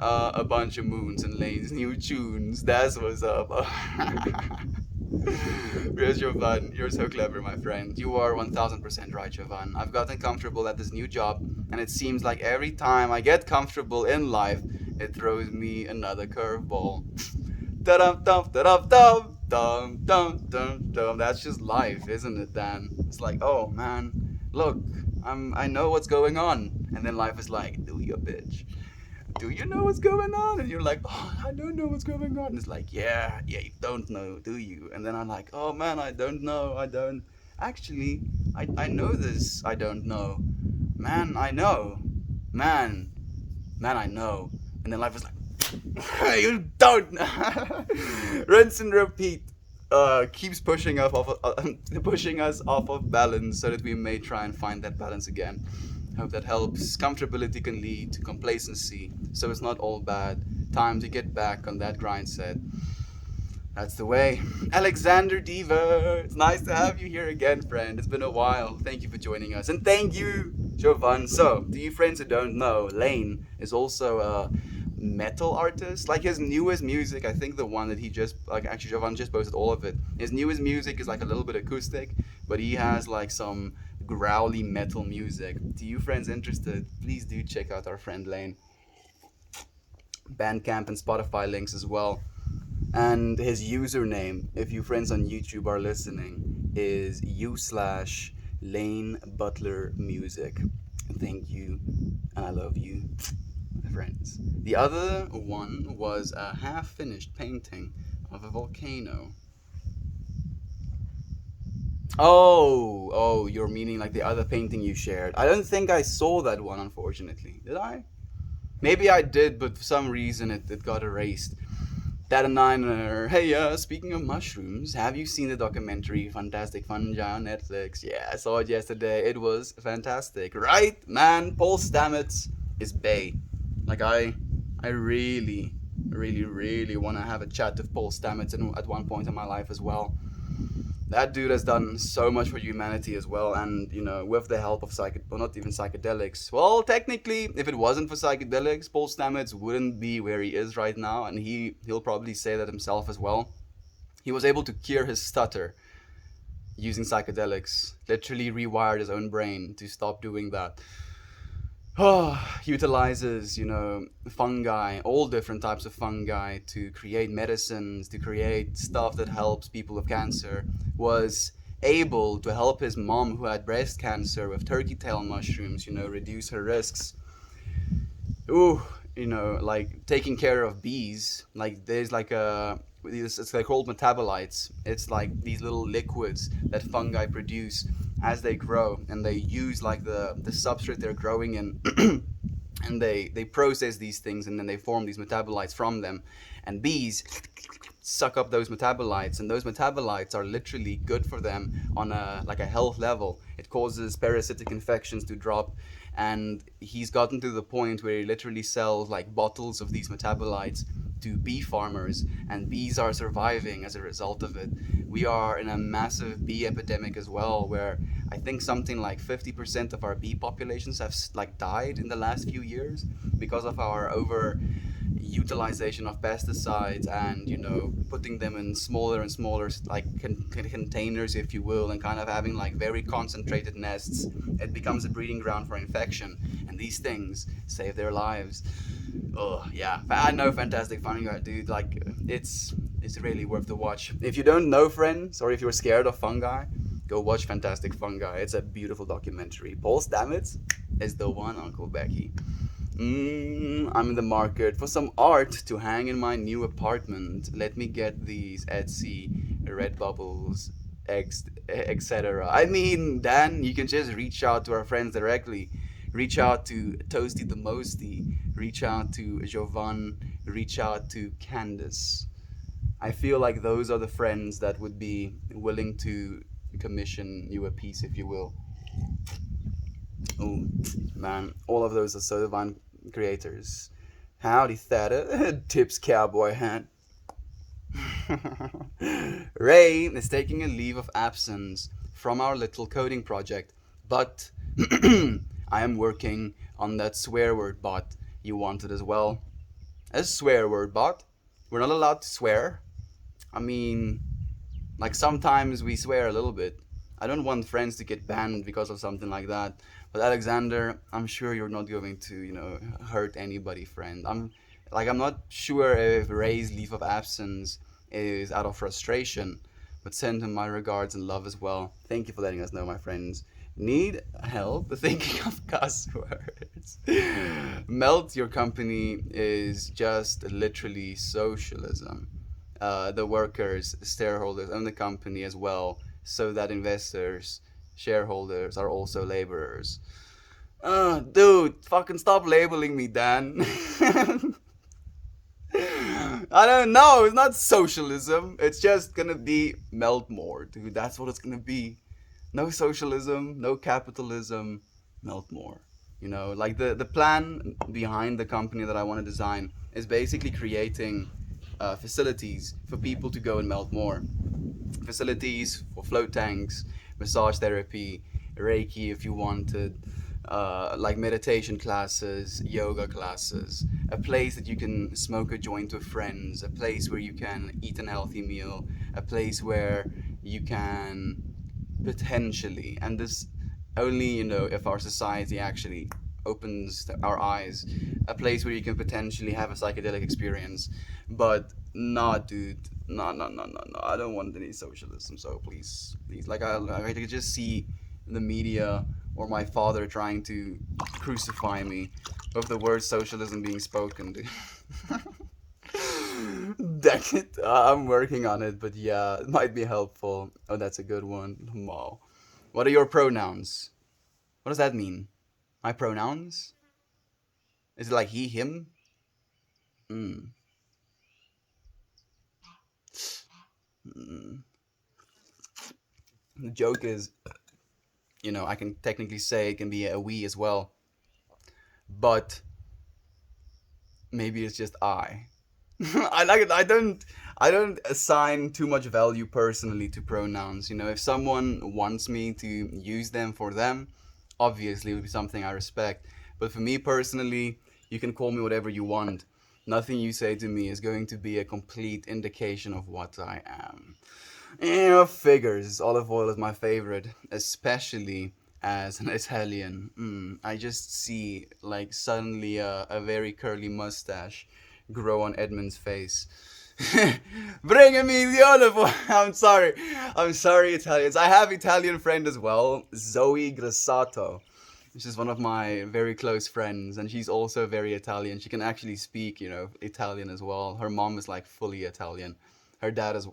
A bunch of moons and lanes, new tunes. That's what's up. Where's Jovan? You're so clever, my friend. You are 1000% right, Jovan. I've gotten comfortable at this new job, and it seems like every time I get comfortable in life, it throws me another curveball. Da-dum, dum, da-dum, dum, dum, dum, dum, dum. That's just life, isn't it, Dan? It's like, oh man, look, I know what's going on. And then life is like, do you, bitch? Do you know what's going on? And you're like, oh, I don't know what's going on. And it's like, yeah, you don't know, do you? And then I'm like, oh man, I don't know, I don't. Actually, I know this, I don't know. Man, I know. Man, man, I know. And then life is like, you don't. Rinse and repeat. Keeps pushing pushing us off of balance, so that we may try and find that balance again. Hope that helps. Comfortability can lead to complacency, so it's not all bad. Time to get back on that grind set. That's the way. Alexander Diva, it's nice to have you here again, friend. It's been a while. Thank you for joining us. And thank you, Jovan. So, to you friends who don't know, Lane is also a metal artist. Like his newest music, I think the one that he just, like actually Jovan just posted all of it. His newest music is like a little bit acoustic, but he has like some growly metal music. To you friends interested, please do check out our friend Lane. Bandcamp and Spotify links as well. And his username, if you friends on YouTube are listening, is u/Lane Butler Music. Thank you, and I love you, friends. The other one was a half-finished painting of a volcano. Oh, you're meaning like the other painting you shared. I don't think I saw that one, unfortunately. Did I? Maybe I did, but for some reason it got erased. Dad and Niner. Hey, speaking of mushrooms, have you seen the documentary Fantastic Fungi on Netflix? Yeah, I saw it yesterday. It was fantastic, right? Man, Paul Stamets is bae. Like I really want to have a chat with Paul Stamets at one point in my life as well. That dude has done so much for humanity as well, and with the help of well, not even psychedelics. Well, technically, if it wasn't for psychedelics, Paul Stamets wouldn't be where he is right now, and he'll probably say that himself as well. He was able to cure his stutter using psychedelics. Literally rewired his own brain to stop doing that. Utilizes, fungi, all different types of fungi to create medicines, to create stuff that helps people with cancer. Was able to help his mom who had breast cancer with turkey tail mushrooms, reduce her risks. Ooh, like taking care of bees. Like there's like it's like called metabolites. It's like these little liquids that fungi produce as they grow, and they use like the substrate they're growing in, and they process these things, and then they form these metabolites from them. And bees suck up those metabolites, and those metabolites are literally good for them on a health level. It causes parasitic infections to drop, and he's gotten to the point where he literally sells like bottles of these metabolites to bee farmers, and bees are surviving as a result of it. We are in a massive bee epidemic as well, where I think something like 50% of our bee populations have like died in the last few years because of our over utilization of pesticides, and putting them in smaller and smaller like containers, if you will, and kind of having like very concentrated nests. It becomes a breeding ground for infection, and these things save their lives. Oh yeah, I know Fantastic Fungi, dude. Like it's really worth the watch. If you don't know, friends, or if you're scared of fungi, go watch Fantastic Fungi. It's a beautiful documentary. Paul Stamets is the one, Uncle Becky. I'm in the market for some art to hang in my new apartment. Let me get these Etsy, Redbubbles, etc. I mean, Dan, you can just reach out to our friends directly. Reach out to Toasty the Mosty. Reach out to Jovan. Reach out to Candace. I feel like those are the friends that would be willing to commission you a piece, if you will. Oh, man, all of those are so divine creators. Howdy, Theta. Tips cowboy hat. Ray is taking a leave of absence from our little coding project, but I am working on that swear word bot you wanted as well. A swear word bot? We're not allowed to swear? I mean, like sometimes we swear a little bit. I don't want friends to get banned because of something like that. But Alexander, I'm sure you're not going to, hurt anybody, friend. I'm not sure if Ray's leave of absence is out of frustration, but send him my regards and love as well. Thank you for letting us know, my friends. Need help thinking of cuss words. Melt your company is just literally socialism. The workers, shareholders own the company as well, so that investors, shareholders are also laborers. Dude, fucking stop labeling me, Dan. I don't know. It's not socialism. It's just gonna be melt more, dude. That's what it's gonna be. No socialism, no capitalism, melt more. Like the plan behind the company that I want to design is basically creating facilities for people to go and melt more. Facilities for float tanks, massage therapy, Reiki if you wanted, like meditation classes, yoga classes, a place that you can smoke a joint with friends, a place where you can eat an healthy meal, a place where you can potentially, and this only, if our society actually opens our eyes, a place where you can potentially have a psychedelic experience. But not, dude. No, no, no, no, no. I don't want any socialism. So please, please. Like I could just see the media or my father trying to crucify me with the word socialism being spoken, dude. Dang it. I'm working on it, but yeah, it might be helpful. Oh, that's a good one. Mo. What are your pronouns? What does that mean? My pronouns? Is it like he, him? Mm. Mm. The joke is, I can technically say it can be a we as well, but maybe it's just I. I like it. I don't assign too much value personally to pronouns. If someone wants me to use them for them, obviously it would be something I respect. But for me personally, you can call me whatever you want. Nothing you say to me is going to be a complete indication of what I am. Figures. Olive oil is my favorite, especially as an Italian. I just see like suddenly a very curly mustache grow on Edmund's face. Bring me the olive oil. I'm sorry, Italians. I have Italian friend as well, Zoe Grassato. She's one of my very close friends, and she's also very Italian. She can actually speak, Italian as well. Her mom is like fully Italian. Her dad is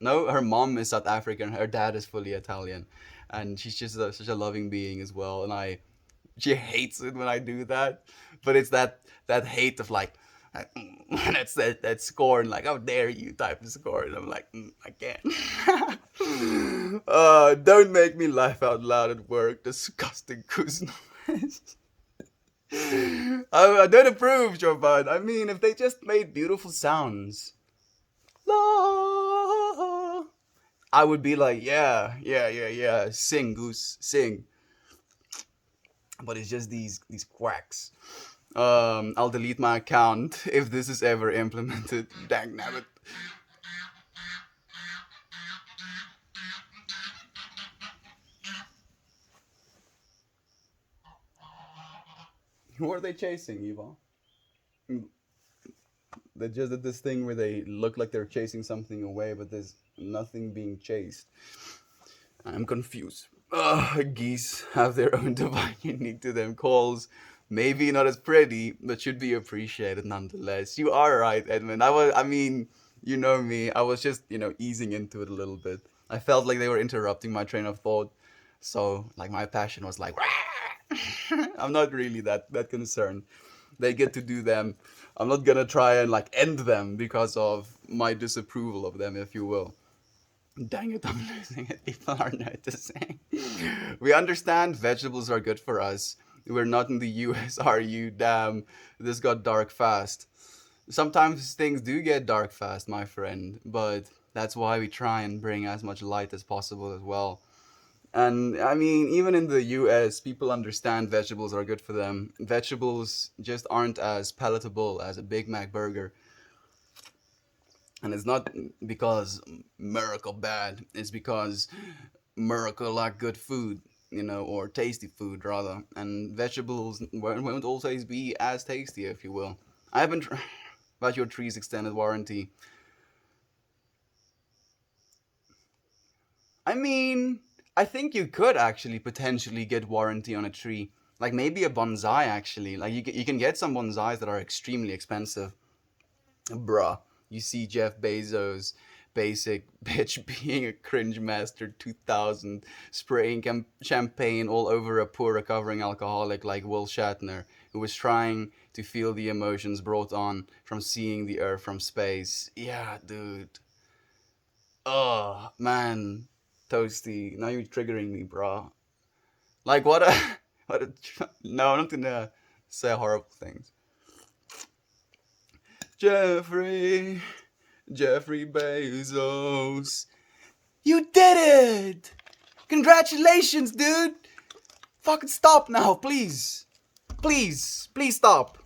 no, her mom is South African. Her dad is fully Italian, and she's just such a loving being as well. And she hates it when I do that, but it's that hate of like, that's that scorn, like how dare you type of scorn. I'm like, I can't. Don't make me laugh out loud at work. Disgusting goose noise. I don't approve, Jovan. I mean, if they just made beautiful sounds, la, I would be like, yeah, yeah, yeah, yeah. Sing, goose, sing. But it's just these quacks. I'll delete my account if this is ever implemented. Dang nabbit. Who are they chasing, Eva? They just did this thing where they look like they're chasing something away, but there's nothing being chased. I'm confused. Geese have their own divine unique to them calls. Maybe not as pretty, but should be appreciated nonetheless. You are right, Edmund. I mean, you know me. I was just, easing into it a little bit. I felt like they were interrupting my train of thought. So, like, my passion was like, I'm not really that concerned. They get to do them. I'm not gonna try and like end them because of my disapproval of them, if you will. Dang it, I'm losing it. People are noticing. We understand vegetables are good for us. We're not in the US, are you? Damn, this got dark fast. Sometimes things do get dark fast, my friend, but that's why we try and bring as much light as possible as well. And I mean, even in the US, people understand vegetables are good for them. Vegetables just aren't as palatable as a Big Mac burger. And it's not because miracle bad, it's because miracle like good food, or tasty food rather. And vegetables won't always be as tasty, if you will. I haven't about your tree's extended warranty. I mean, I think you could actually potentially get warranty on a tree. Like maybe a bonsai actually. Like you can get some bonsais that are extremely expensive. Bruh, you see Jeff Bezos, basic bitch being a cringe master 2000, spraying champagne all over a poor recovering alcoholic like Will Shatner, who was trying to feel the emotions brought on from seeing the Earth from space. Yeah, dude. Oh, man. Toasty. Now you're triggering me, bro. Like, what a. What a. No, I'm not gonna say horrible things. Jeffrey. Jeffrey Bezos. You did it! Congratulations, dude! Fucking stop now, please. Please stop.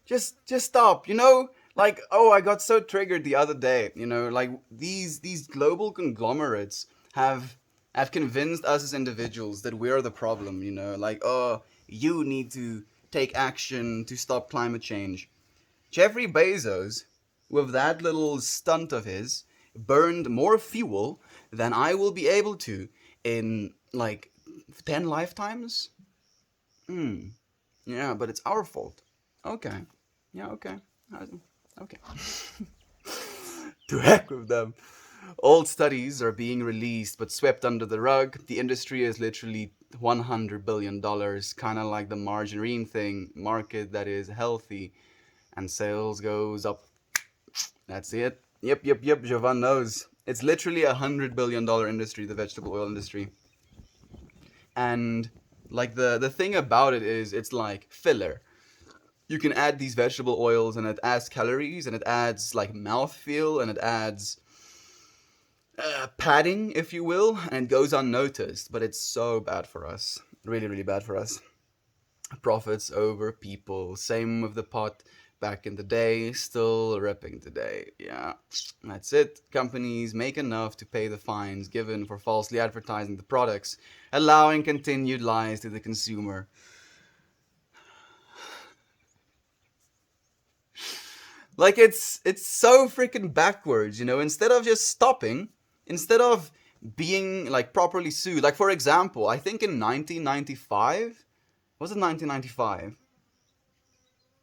Just stop, you know? Like, oh, I got so triggered the other day, you know, like these global conglomerates have convinced us as individuals that we're the problem, you know, like, oh, you need to take action to stop climate change. Jeffrey Bezos, with that little stunt of his, burned more fuel than I will be able to in like 10 lifetimes. Hmm. Yeah, but it's our fault. Okay. Yeah, okay. Okay. To heck with them. Old studies are being released but swept under the rug. The industry is literally $100 billion, kind of like the margarine thing, market that is healthy and sales goes up. That's it. Yep. Jovan knows. It's literally $100 billion industry, the vegetable oil industry. And like the thing about it is it's like filler. You can add these vegetable oils and it adds calories and it adds like mouthfeel and it adds padding, if you will, and it goes unnoticed. But it's so bad for us. Really bad for us. Profits over people. Same with the pot back in the day, still ripping today. Yeah, that's it. Companies make enough to pay the fines given for falsely advertising the products, allowing continued lies to the consumer. Like it's so freaking backwards, you know. Instead of just stopping, instead of being like properly sued. Like for example, I think in 1995, was it 1995?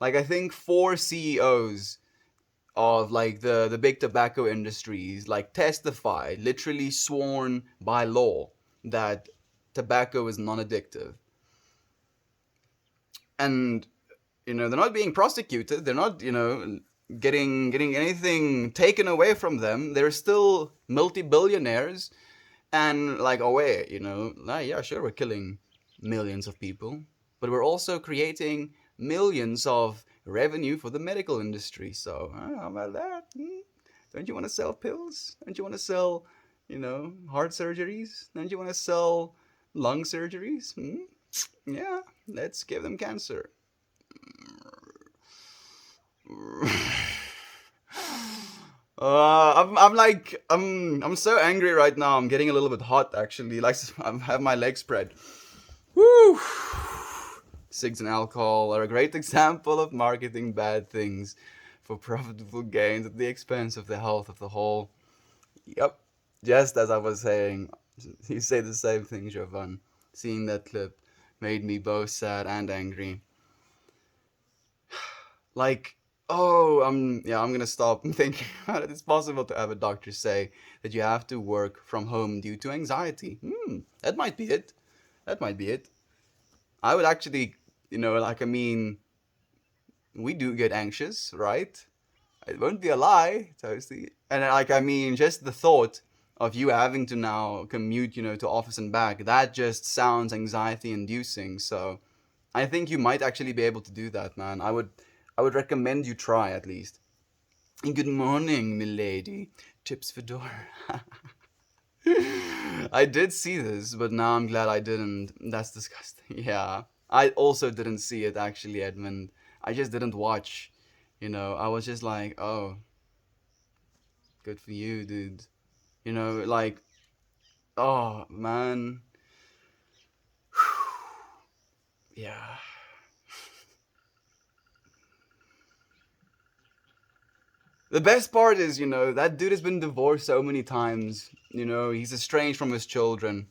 Like I think four CEOs of like the big tobacco industries like testified, literally sworn by law that tobacco is non-addictive. And you know, they're not being prosecuted, they're not, you know, getting anything taken away from them. They're still multi-billionaires and like, oh wait, you know, yeah, sure, we're killing millions of people, but we're also creating millions of revenue for the medical industry. So how about that? Don't you want to sell pills? Don't you want to sell, you know, heart surgeries? Don't you want to sell lung surgeries? Yeah, let's give them cancer. I'm so angry right now. I'm getting a little bit hot actually. Like I have my legs spread. Woo! Cigs and alcohol are a great example of marketing bad things for profitable gains at the expense of the health of the whole. Yep. Just as I was saying, you say the same thing, Jovan. Seeing that clip made me both sad and angry. Like, oh, I'm gonna stop thinking about it. It's possible to have a doctor say that you have to work from home due to anxiety. That might be it. That might be it. I would actually, you know, like, I mean, we do get anxious, right? It won't be a lie, Toasty. And like, I mean, just the thought of you having to now commute, you know, to office and back, that just sounds anxiety inducing. So I think you might actually be able to do that, man. I would recommend you try at least. Good morning, milady. Chips Fedora. I did see this, but now I'm glad I didn't. That's disgusting. Yeah. I also didn't see it actually, Edmund. I just didn't watch. You know, I was just like, oh, good for you, dude. You know, like, oh, man. Yeah. The best part is, you know, that dude has been divorced so many times. You know, he's estranged from his children.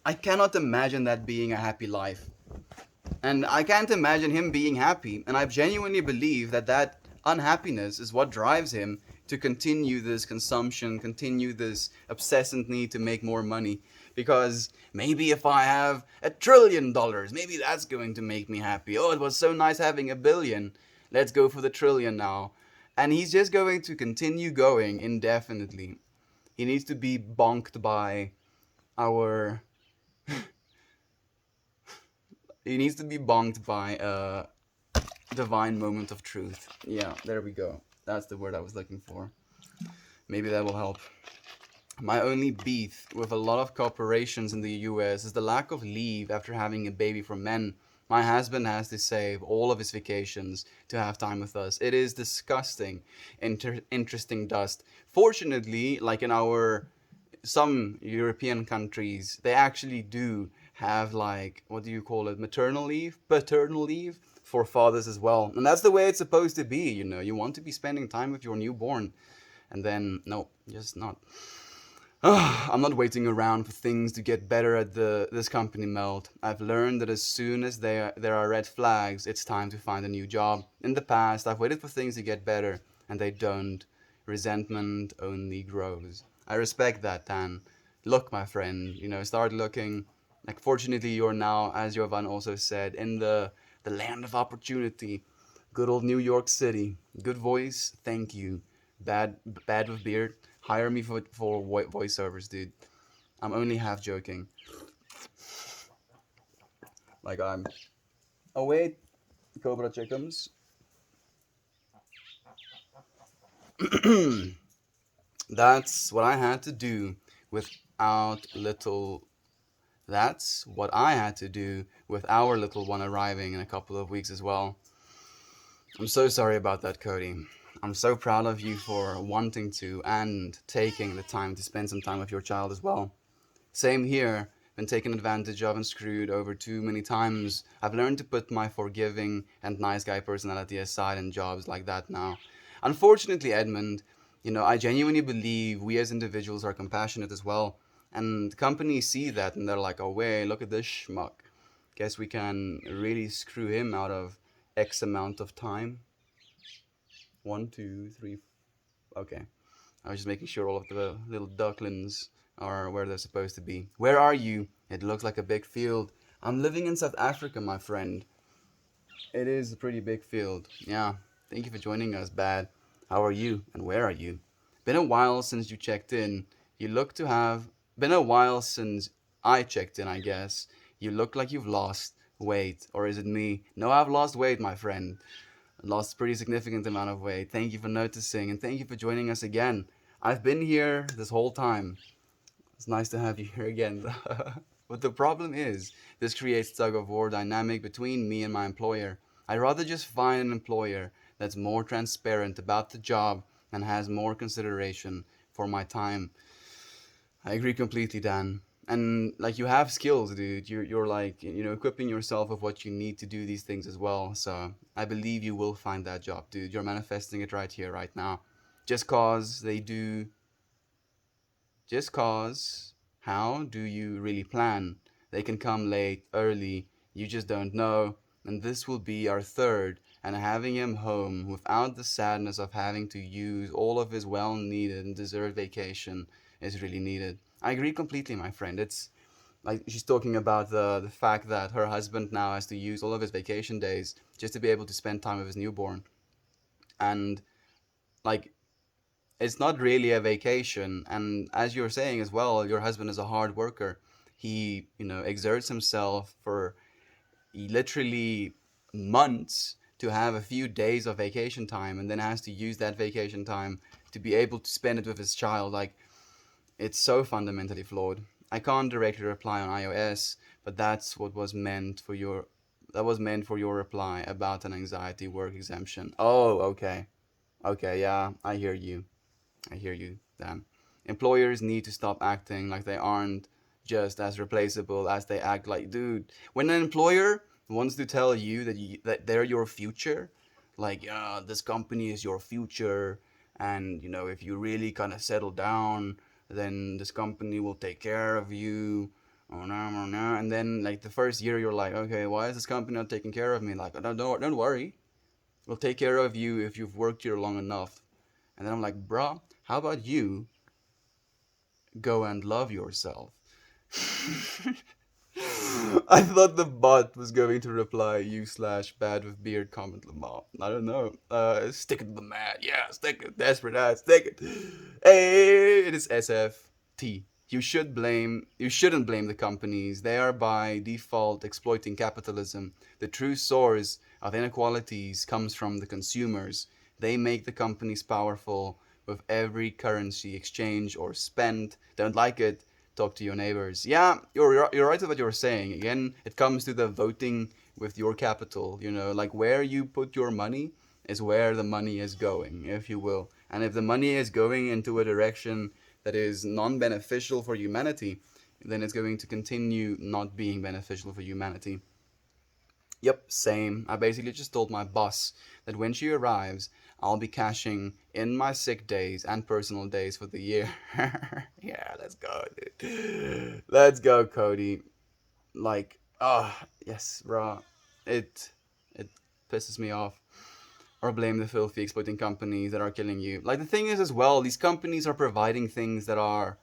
I cannot imagine that being a happy life. And I can't imagine him being happy. And I genuinely believe that that unhappiness is what drives him to continue this consumption, continue this obsessive need to make more money. Because maybe if I have $1 trillion, maybe that's going to make me happy. Oh, it was so nice having 1 billion. Let's go for the trillion now. And he's just going to continue going indefinitely. He needs to be bonked by our he needs to be bonked by a divine moment of truth. Yeah, there we go. That's the word I was looking for. Maybe that will help. My only beef with a lot of corporations in the US is the lack of leave after having a baby for men. My husband has to save all of his vacations to have time with us. It is disgusting, interesting dust. Fortunately, like in our some European countries, they actually do have, like, what do you call it, maternal leave, paternal leave for fathers as well. And that's the way it's supposed to be, you know. You want to be spending time with your newborn. And then, no, just not. I'm not waiting around for things to get better at this company, Meld. I've learned that as soon as there are red flags, it's time to find a new job. In the past, I've waited for things to get better, and they don't. Resentment only grows. I respect that, Dan. Look, my friend, start looking. Like, fortunately, you're now, as Jovan also said, in the land of opportunity. Good old New York City. Good voice, thank you. Bad, bad with beard. Hire me for voiceovers, dude. I'm only half joking. Like, I'm. Oh wait, Cobra Chickens. That's what I had to do without little. That's what I had to do with our little one arriving in a couple of weeks as well. I'm so sorry about that, Cody. I'm so proud of you for wanting to and taking the time to spend some time with your child as well. Same here. Been taken advantage of and screwed over too many times. I've learned to put my forgiving and nice guy personality aside in jobs like that now. Unfortunately, Edmund, I genuinely believe we as individuals are compassionate as well. And companies see that and they're like, oh, wait, look at this schmuck. Guess we can really screw him out of X amount of time. 1, 2, 3. Okay. I was just making sure all of the little ducklings are where they're supposed to be. Where are you? It looks like a big field. I'm living in South Africa, my friend. It is a pretty big field. Yeah. Thank you for joining us, Bad. How are you? And where are you? Been a while since you checked in. You look to have. Been a while since I checked in, I guess. You look like you've lost weight. Or is it me? No, I've lost weight, my friend. Lost a pretty significant amount of weight. Thank you for noticing, and thank you for joining us again. I've been here this whole time. It's nice to have you here again. But the problem is, this creates tug of war dynamic between me and my employer. I'd rather just find an employer that's more transparent about the job and has more consideration for my time. I agree completely, Dan. And like, you have skills, dude. You're like, equipping yourself with what you need to do these things as well. So I believe you will find that job, dude. You're manifesting it right here, right now. Just cause they do. Just cause. How do you really plan? They can come late, early. You just don't know. And this will be our third. And having him home without the sadness of having to use all of his well needed and deserved vacation is really needed. I agree completely, my friend. It's like she's talking about the fact that her husband now has to use all of his vacation days just to be able to spend time with his newborn. And like, it's not really a vacation. And as you're saying as well, your husband is a hard worker. He, exerts himself for literally months to have a few days of vacation time and then has to use that vacation time to be able to spend it with his child. Like, it's so fundamentally flawed. I can't directly reply on iOS, but that's what was meant for your that was meant for your reply about an anxiety work exemption. Oh, okay. Okay, yeah, I hear you. I hear you, Dan. Employers need to stop acting like they aren't just as replaceable as they act like, dude. When an employer wants to tell you that they're your future, like, yeah, this company is your future, and if you really kind of settle down, then this company will take care of you. oh no, oh no. And then like the first year you're like, okay, why is this company not taking care of me? Like, don't worry, we'll take care of you if you've worked here long enough. And then I'm like, bruh, how about you go and love yourself? I thought the bot was going to reply, you slash bad with beard comment Lamar. I don't know. Stick it to the man. Yeah, stick it. Desperate ass. Stick it. Hey, it is SFT. You shouldn't blame the companies. They are by default exploiting capitalism. The true source of inequalities comes from the consumers. They make the companies powerful with every currency exchange or spent. Don't like it? Talk to your neighbors. Yeah, you're right with what you're saying. Again, it comes to the voting with your capital. Like where you put your money is where the money is going, if you will. And if the money is going into a direction that is non-beneficial for humanity, then it's going to continue not being beneficial for humanity. Yep, same. I basically just told my boss that when she arrives, I'll be cashing in my sick days and personal days for the year. Yeah, let's go, dude. Let's go, Cody. Like, yes, bro. It it pisses me off. Or blame the filthy exploiting companies that are killing you. Like the thing is as well, these companies are providing things that are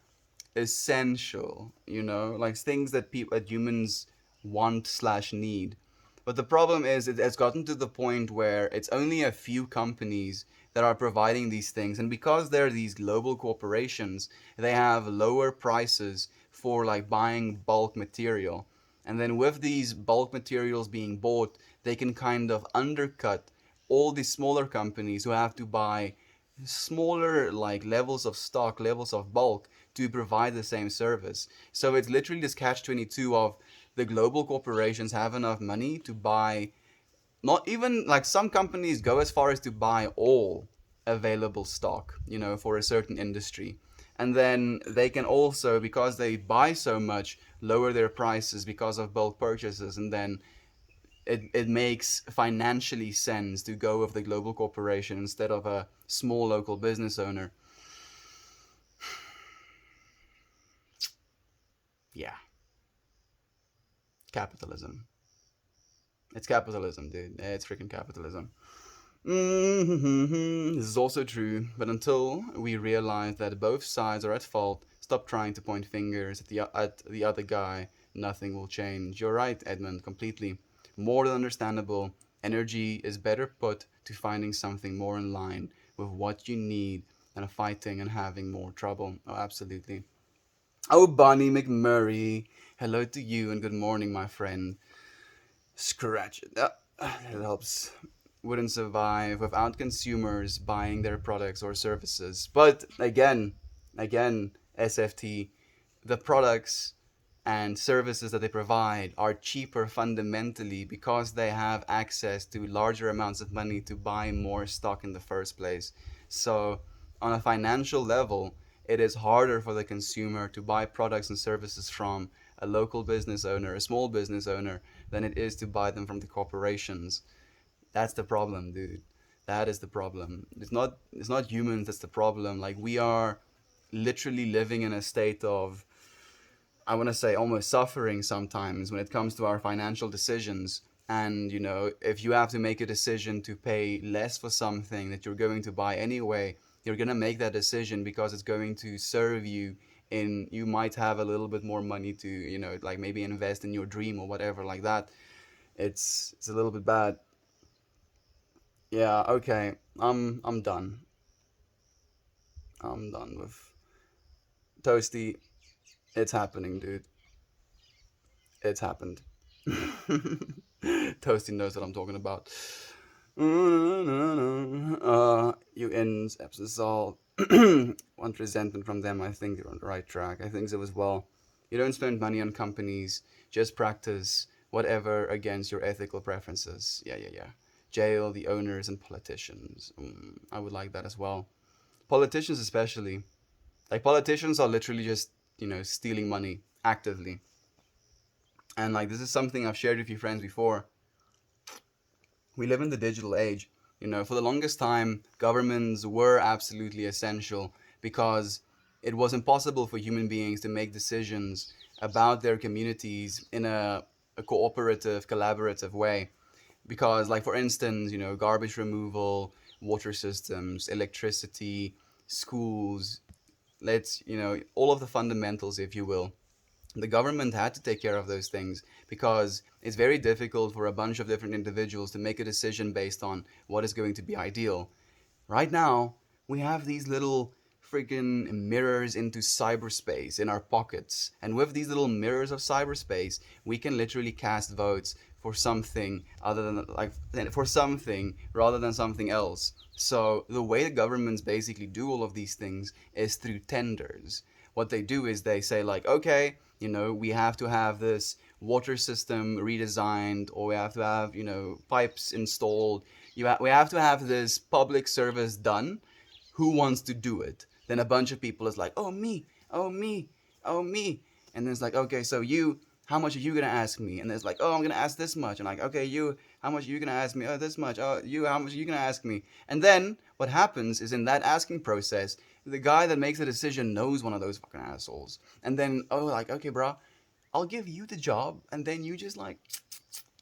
essential, like things that people that humans want slash need. But the problem is it has gotten to the point where it's only a few companies that are providing these things, and because they're these global corporations, they have lower prices for like buying bulk material. And then with these bulk materials being bought, they can kind of undercut all these smaller companies who have to buy smaller like levels of stock, levels of bulk to provide the same service. So it's literally this catch 22 of the global corporations have enough money to buy, not even like some companies go as far as to buy all available stock, for a certain industry. And then they can also, because they buy so much, lower their prices because of bulk purchases. And then it makes financially sense to go with the global corporation instead of a small local business owner. Yeah, capitalism. It's capitalism, dude. It's freaking capitalism. This is also true, but until we realize that both sides are at fault, stop trying to point fingers at the other guy. Nothing will change. You're right, Edmund, completely. More than understandable. Energy is better put to finding something more in line with what you need than fighting and having more trouble. Oh, absolutely. Oh, Bonnie McMurray. Hello to you and good morning, my friend. Scratch it. It helps. Wouldn't survive without consumers buying their products or services. But again, SFT, the products and services that they provide are cheaper fundamentally because they have access to larger amounts of money to buy more stock in the first place. So, on a financial level, it is harder for the consumer to buy products and services from a local business owner, a small business owner, than it is to buy them from the corporations. That's the problem, dude. That is the problem. It's not humans that's the problem. Like we are literally living in a state of, I want to say, almost suffering sometimes when it comes to our financial decisions. And if you have to make a decision to pay less for something that you're going to buy anyway, you're going to make that decision because it's going to serve you in, you might have a little bit more money to, like maybe invest in your dream or whatever like that. It's a little bit bad. Yeah, okay. I'm done. I'm done with Toasty. It's happening, dude. It's happened. Toasty knows what I'm talking about. You ends episodes all want resentment from them. I think you're on the right track. I think so as well. You don't spend money on companies. Just practice whatever against your ethical preferences. Yeah, yeah, yeah. Jail the owners and politicians. I would like that as well. Politicians especially. Like politicians are literally just stealing money actively. And like this is something I've shared with you friends before. We live in the digital age. For the longest time, governments were absolutely essential because it was impossible for human beings to make decisions about their communities in a cooperative, collaborative way. Because, like, for instance, garbage removal, water systems, electricity, schools, all of the fundamentals, if you will. The government had to take care of those things because it's very difficult for a bunch of different individuals to make a decision based on what is going to be ideal. Right now, we have these little freaking mirrors into cyberspace in our pockets. And with these little mirrors of cyberspace, we can literally cast votes for something other than like for something rather than something else. So the way the governments basically do all of these things is through tenders. What they do is they say like, okay, we have to have this water system redesigned, or we have to have, pipes installed. We have to have this public service done. Who wants to do it? Then a bunch of people is like, oh me, oh me, oh me. And then it's like, okay, so you, how much are you gonna ask me? And it's like, oh, I'm gonna ask this much. And like, okay, you, how much are you gonna ask me? Oh, this much. Oh, you, how much are you gonna ask me? And then what happens is in that asking process, the guy that makes the decision knows one of those fucking assholes. And then, oh, like, okay, bro, I'll give you the job, and then you just like,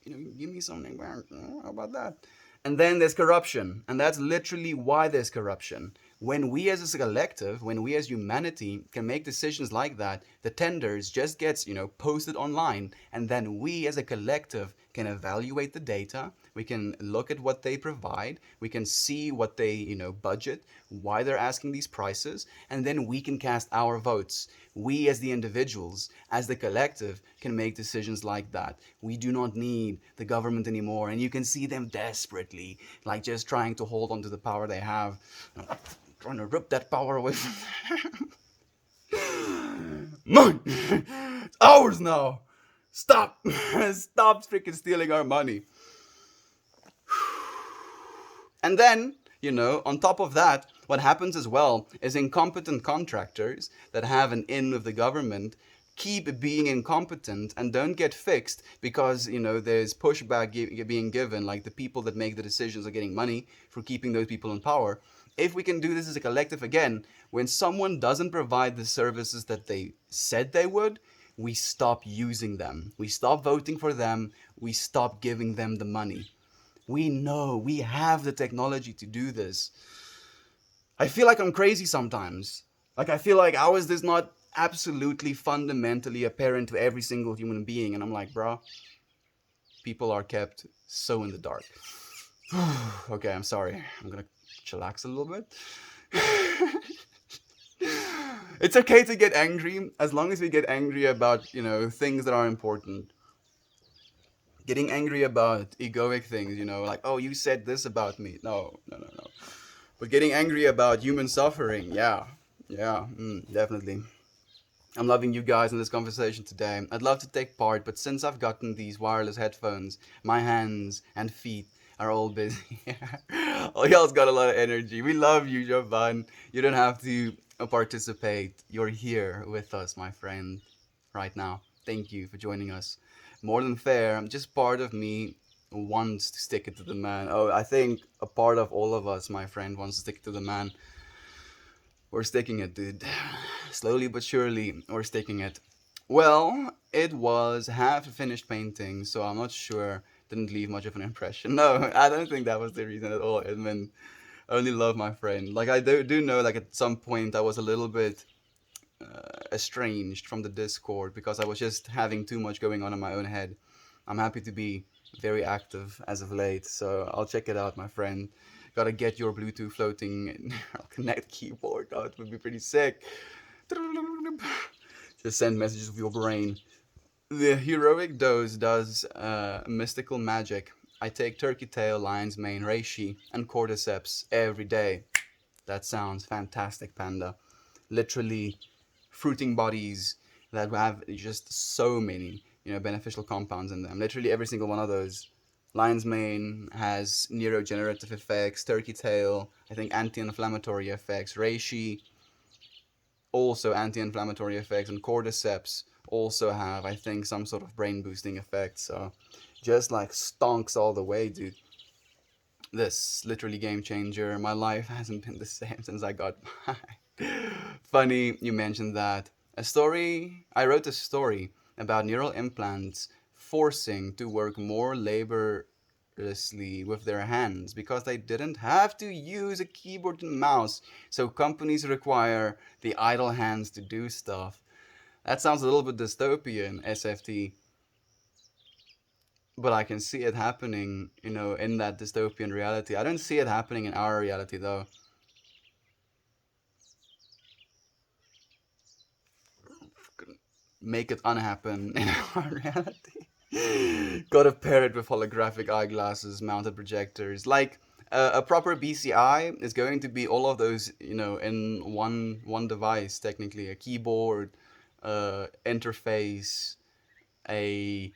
give me something back. How about that? And then there's corruption, and that's literally why there's corruption. When we as a collective, when we as humanity can make decisions like that, the tenders just gets, posted online, and then we as a collective can evaluate the data, we can look at what they provide, we can see what they, budget, why they're asking these prices, and then we can cast our votes. We as the individuals, as the collective, can make decisions like that. We do not need the government anymore, and you can see them desperately, like just trying to hold on to the power they have, trying to rip that power away from them. Mine! It's ours now! Stop! Stop freaking stealing our money. And then, on top of that, what happens as well is incompetent contractors that have an in with the government keep being incompetent and don't get fixed because, there's pushback being given, like the people that make the decisions are getting money for keeping those people in power. If we can do this as a collective again, when someone doesn't provide the services that they said they would, we stop using them. We stop voting for them. We stop giving them the money. We know, we have the technology to do this. I feel like I'm crazy sometimes. Like, I feel like, how is this not absolutely fundamentally apparent to every single human being? And I'm like, bruh, people are kept so in the dark. Okay, I'm sorry. I'm gonna chillax a little bit. It's okay to get angry as long as we get angry about, things that are important. Getting angry about egoic things, like, oh, you said this about me. No. But getting angry about human suffering, yeah, definitely. I'm loving you guys in this conversation today. I'd love to take part, but since I've gotten these wireless headphones, my hands and feet are all busy. Oh, y'all's got a lot of energy. We love you, Jovan. You don't have to participate. You're here with us, my friend, right now. Thank you for joining us. More than fair. Just part of me wants to stick it to the man. Oh, I think a part of all of us, my friend, wants to stick it to the man. We're sticking it, dude. Slowly but surely, we're sticking it. Well, it was half a finished painting, so I'm not sure. Didn't leave much of an impression. No, I don't think that was the reason at all, Edmund. I only love my friend. Like, I do know, like, at some point I was a little bit estranged from the Discord because I was just having too much going on in my own head. I'm happy to be very active as of late, so I'll check it out, my friend. Gotta get your Bluetooth floating. I'll connect keyboard. Oh, it would be pretty sick. Just send messages with your brain. The heroic dose does mystical magic. I take turkey tail, lion's mane, reishi, and cordyceps every day. That sounds fantastic, Panda. Literally fruiting bodies that have just so many, beneficial compounds in them. Literally every single one of those. Lion's mane has neurogenerative effects. Turkey tail, I think, anti-inflammatory effects. Reishi, also anti-inflammatory effects. And cordyceps also have, I think, some sort of brain boosting effect. So just like stonks all the way, dude. This literally game changer. My life hasn't been the same since I got mine. Funny you mentioned that. I wrote a story about neural implants forcing to work more laboriously with their hands because they didn't have to use a keyboard and mouse. So companies require the idle hands to do stuff. That sounds a little bit dystopian, SFT, but I can see it happening, in that dystopian reality. I don't see it happening in our reality though. Make it unhappen in our reality. Gotta pair it with holographic eyeglasses, mounted projectors. Like a proper BCI is going to be all of those, in one device. Technically, a keyboard, interface, a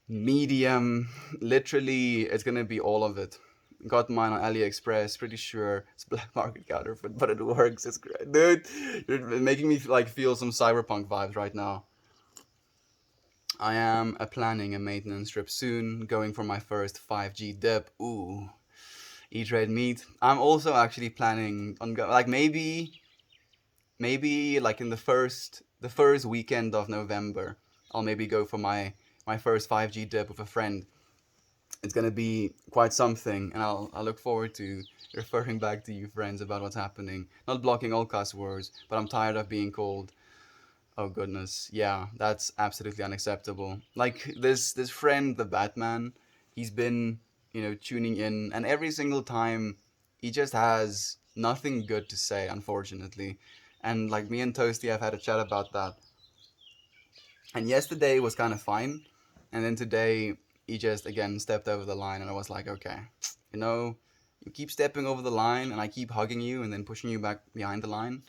medium. Literally, it's gonna be all of it. Got mine on AliExpress. Pretty sure it's black market counterfeit, but it works. It's great, dude. You're making me like feel some cyberpunk vibes right now. I am planning a maintenance trip soon, going for my first 5G dip. Ooh, eat red meat. I'm also actually planning on like maybe like in the first weekend of November, I'll maybe go for my first 5G dip with a friend. It's gonna be quite something, and I look forward to referring back to you friends about what's happening. Not blocking all cuss words, but I'm tired of being called. Oh goodness, yeah, that's absolutely unacceptable. Like this friend, the Batman, he's been, tuning in, and every single time he just has nothing good to say, unfortunately. And like me and Toasty have had a chat about that. And yesterday was kind of fine, and then today he just again stepped over the line, and I was like, okay, you know, you keep stepping over the line, and I keep hugging you and then pushing you back behind the line,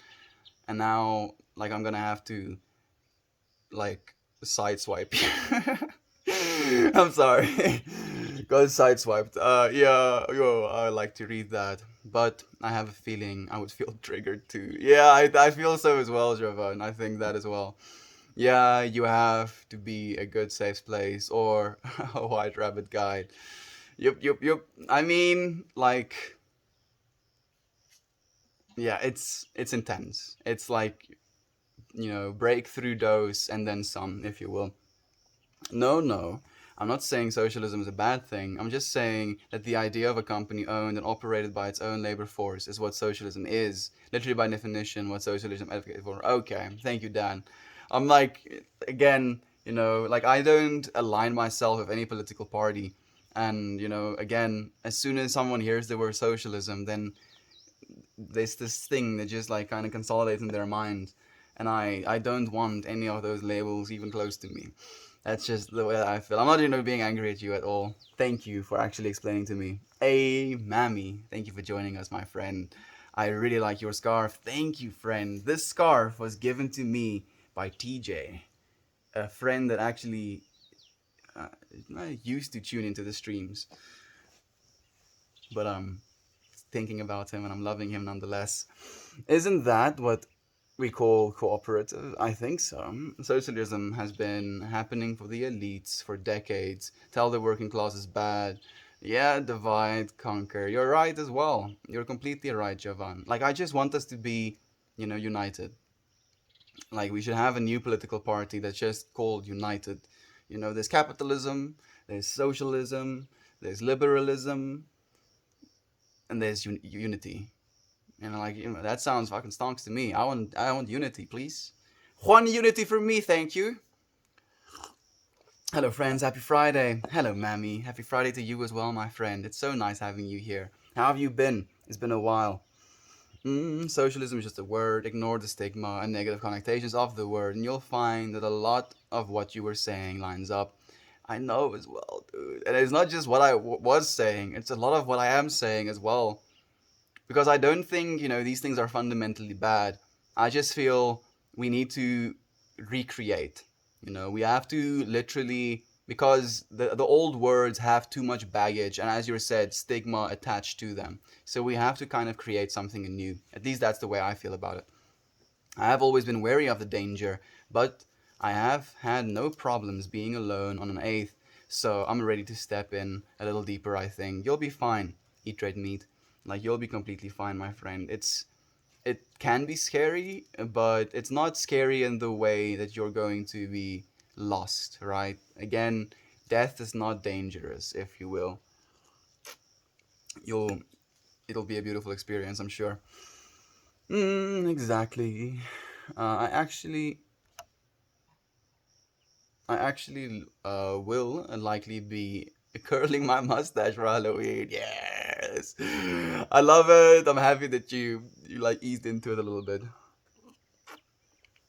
and now like I'm gonna have to like sideswipe you. I'm sorry. Got sideswiped. Yeah, yo, I like to read that, but I have a feeling I would feel triggered too. Yeah, I feel so as well, Jovan. I think that as well. Yeah, you have to be a good safe place or a white rabbit guide. Yup, yup, yup. I mean, like, yeah, it's intense. It's like, breakthrough dose and then some, if you will. No, no. I'm not saying socialism is a bad thing. I'm just saying that the idea of a company owned and operated by its own labor force is what socialism is. Literally, by definition, what socialism advocates for. Okay, thank you, Dan. I'm like, again, like I don't align myself with any political party. And, again, as soon as someone hears the word socialism, then there's this thing that just like kind of consolidates in their mind. And I don't want any of those labels even close to me. That's just the way that I feel. I'm not, being angry at you at all. Thank you for actually explaining to me. Hey, Mammy, thank you for joining us, my friend. I really like your scarf. Thank you, friend. This scarf was given to me by TJ, a friend that actually uh, used to tune into the streams. But thinking about him and I'm loving him nonetheless. Isn't that what we call cooperative? I think so. Socialism has been happening for the elites for decades. Tell the working class is bad. Yeah, divide, conquer. You're right as well. You're completely right, Jovan. Like, I just want us to be, united. Like, we should have a new political party that's just called United. There's capitalism, there's socialism, there's liberalism, and there's unity. Like that sounds fucking stonks to me. I want unity, please. One unity for me, thank you. Hello, friends. Happy Friday. Hello, Mammy. Happy Friday to you as well, my friend. It's so nice having you here. How have you been? It's been a while. Socialism is just a word. Ignore the stigma and negative connotations of the word, and you'll find that a lot of what you were saying lines up. I know as well, dude. And it's not just what I was saying, it's a lot of what I am saying as well. Because I don't think, these things are fundamentally bad. I just feel we need to recreate. We have to literally, because the old words have too much baggage and, as you said, stigma attached to them. So we have to kind of create something new. At least that's the way I feel about it. I have always been wary of the danger, but I have had no problems being alone on an eighth, so I'm ready to step in a little deeper, I think. You'll be fine. Eat red meat. Like, you'll be completely fine, my friend. it can be scary, but it's not scary in the way that you're going to be lost, right? Again, death is not dangerous, if you will. You'll It'll be a beautiful experience, I'm sure. Exactly. Uh, I actually I actually will likely be curling my mustache for Halloween. Yes, I love it. I'm happy that you like eased into it a little bit.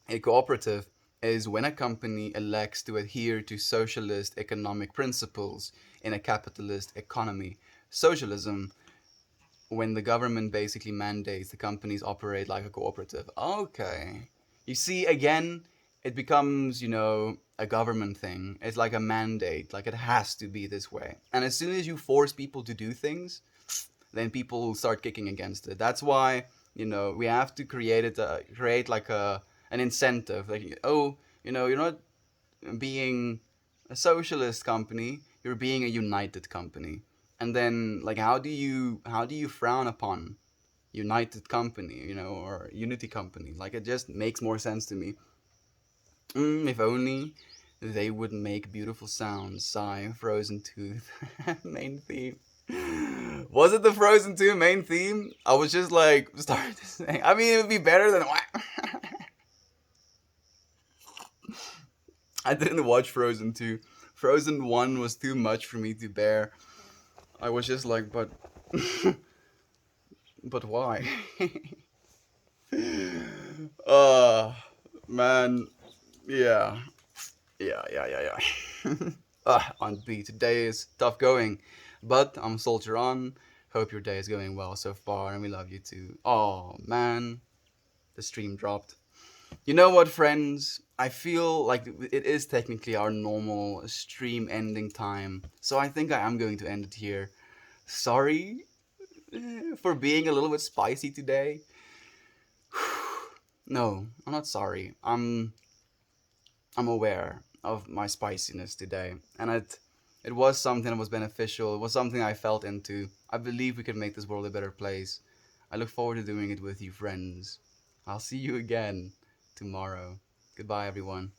A cooperative is when a company elects to adhere to socialist economic principles in a capitalist economy. Socialism, when the government basically mandates the companies operate like a cooperative. Okay. You see, again, it becomes, a government thing. It's like a mandate, like it has to be this way. And as soon as you force people to do things, then people start kicking against it. That's why, we have to create like an incentive. Like, oh, you're not being a socialist company, you're being a united company. And then like how do you frown upon united company, or unity company? Like it just makes more sense to me. If only they would make beautiful sounds. Sigh, Frozen Tooth. Main theme. Was it the Frozen 2 main theme? I was just like starting to sing. I mean, it would be better than I didn't watch Frozen 2. Frozen 1 was too much for me to bear. I was just like, but why? uh Man, yeah. Yeah. On B. Today is tough going, but I'm soldier on. Hope your day is going well so far, and we love you too. Oh man, the stream dropped. You know what, friends? I feel like it is technically our normal stream ending time, so I think I am going to end it here. Sorry for being a little bit spicy today. No, I'm not sorry. I'm aware of my spiciness today, and it was something that was beneficial. It was something I felt into. I believe we can make this world a better place. I look forward to doing it with you, friends. I'll see you again tomorrow. Goodbye, everyone.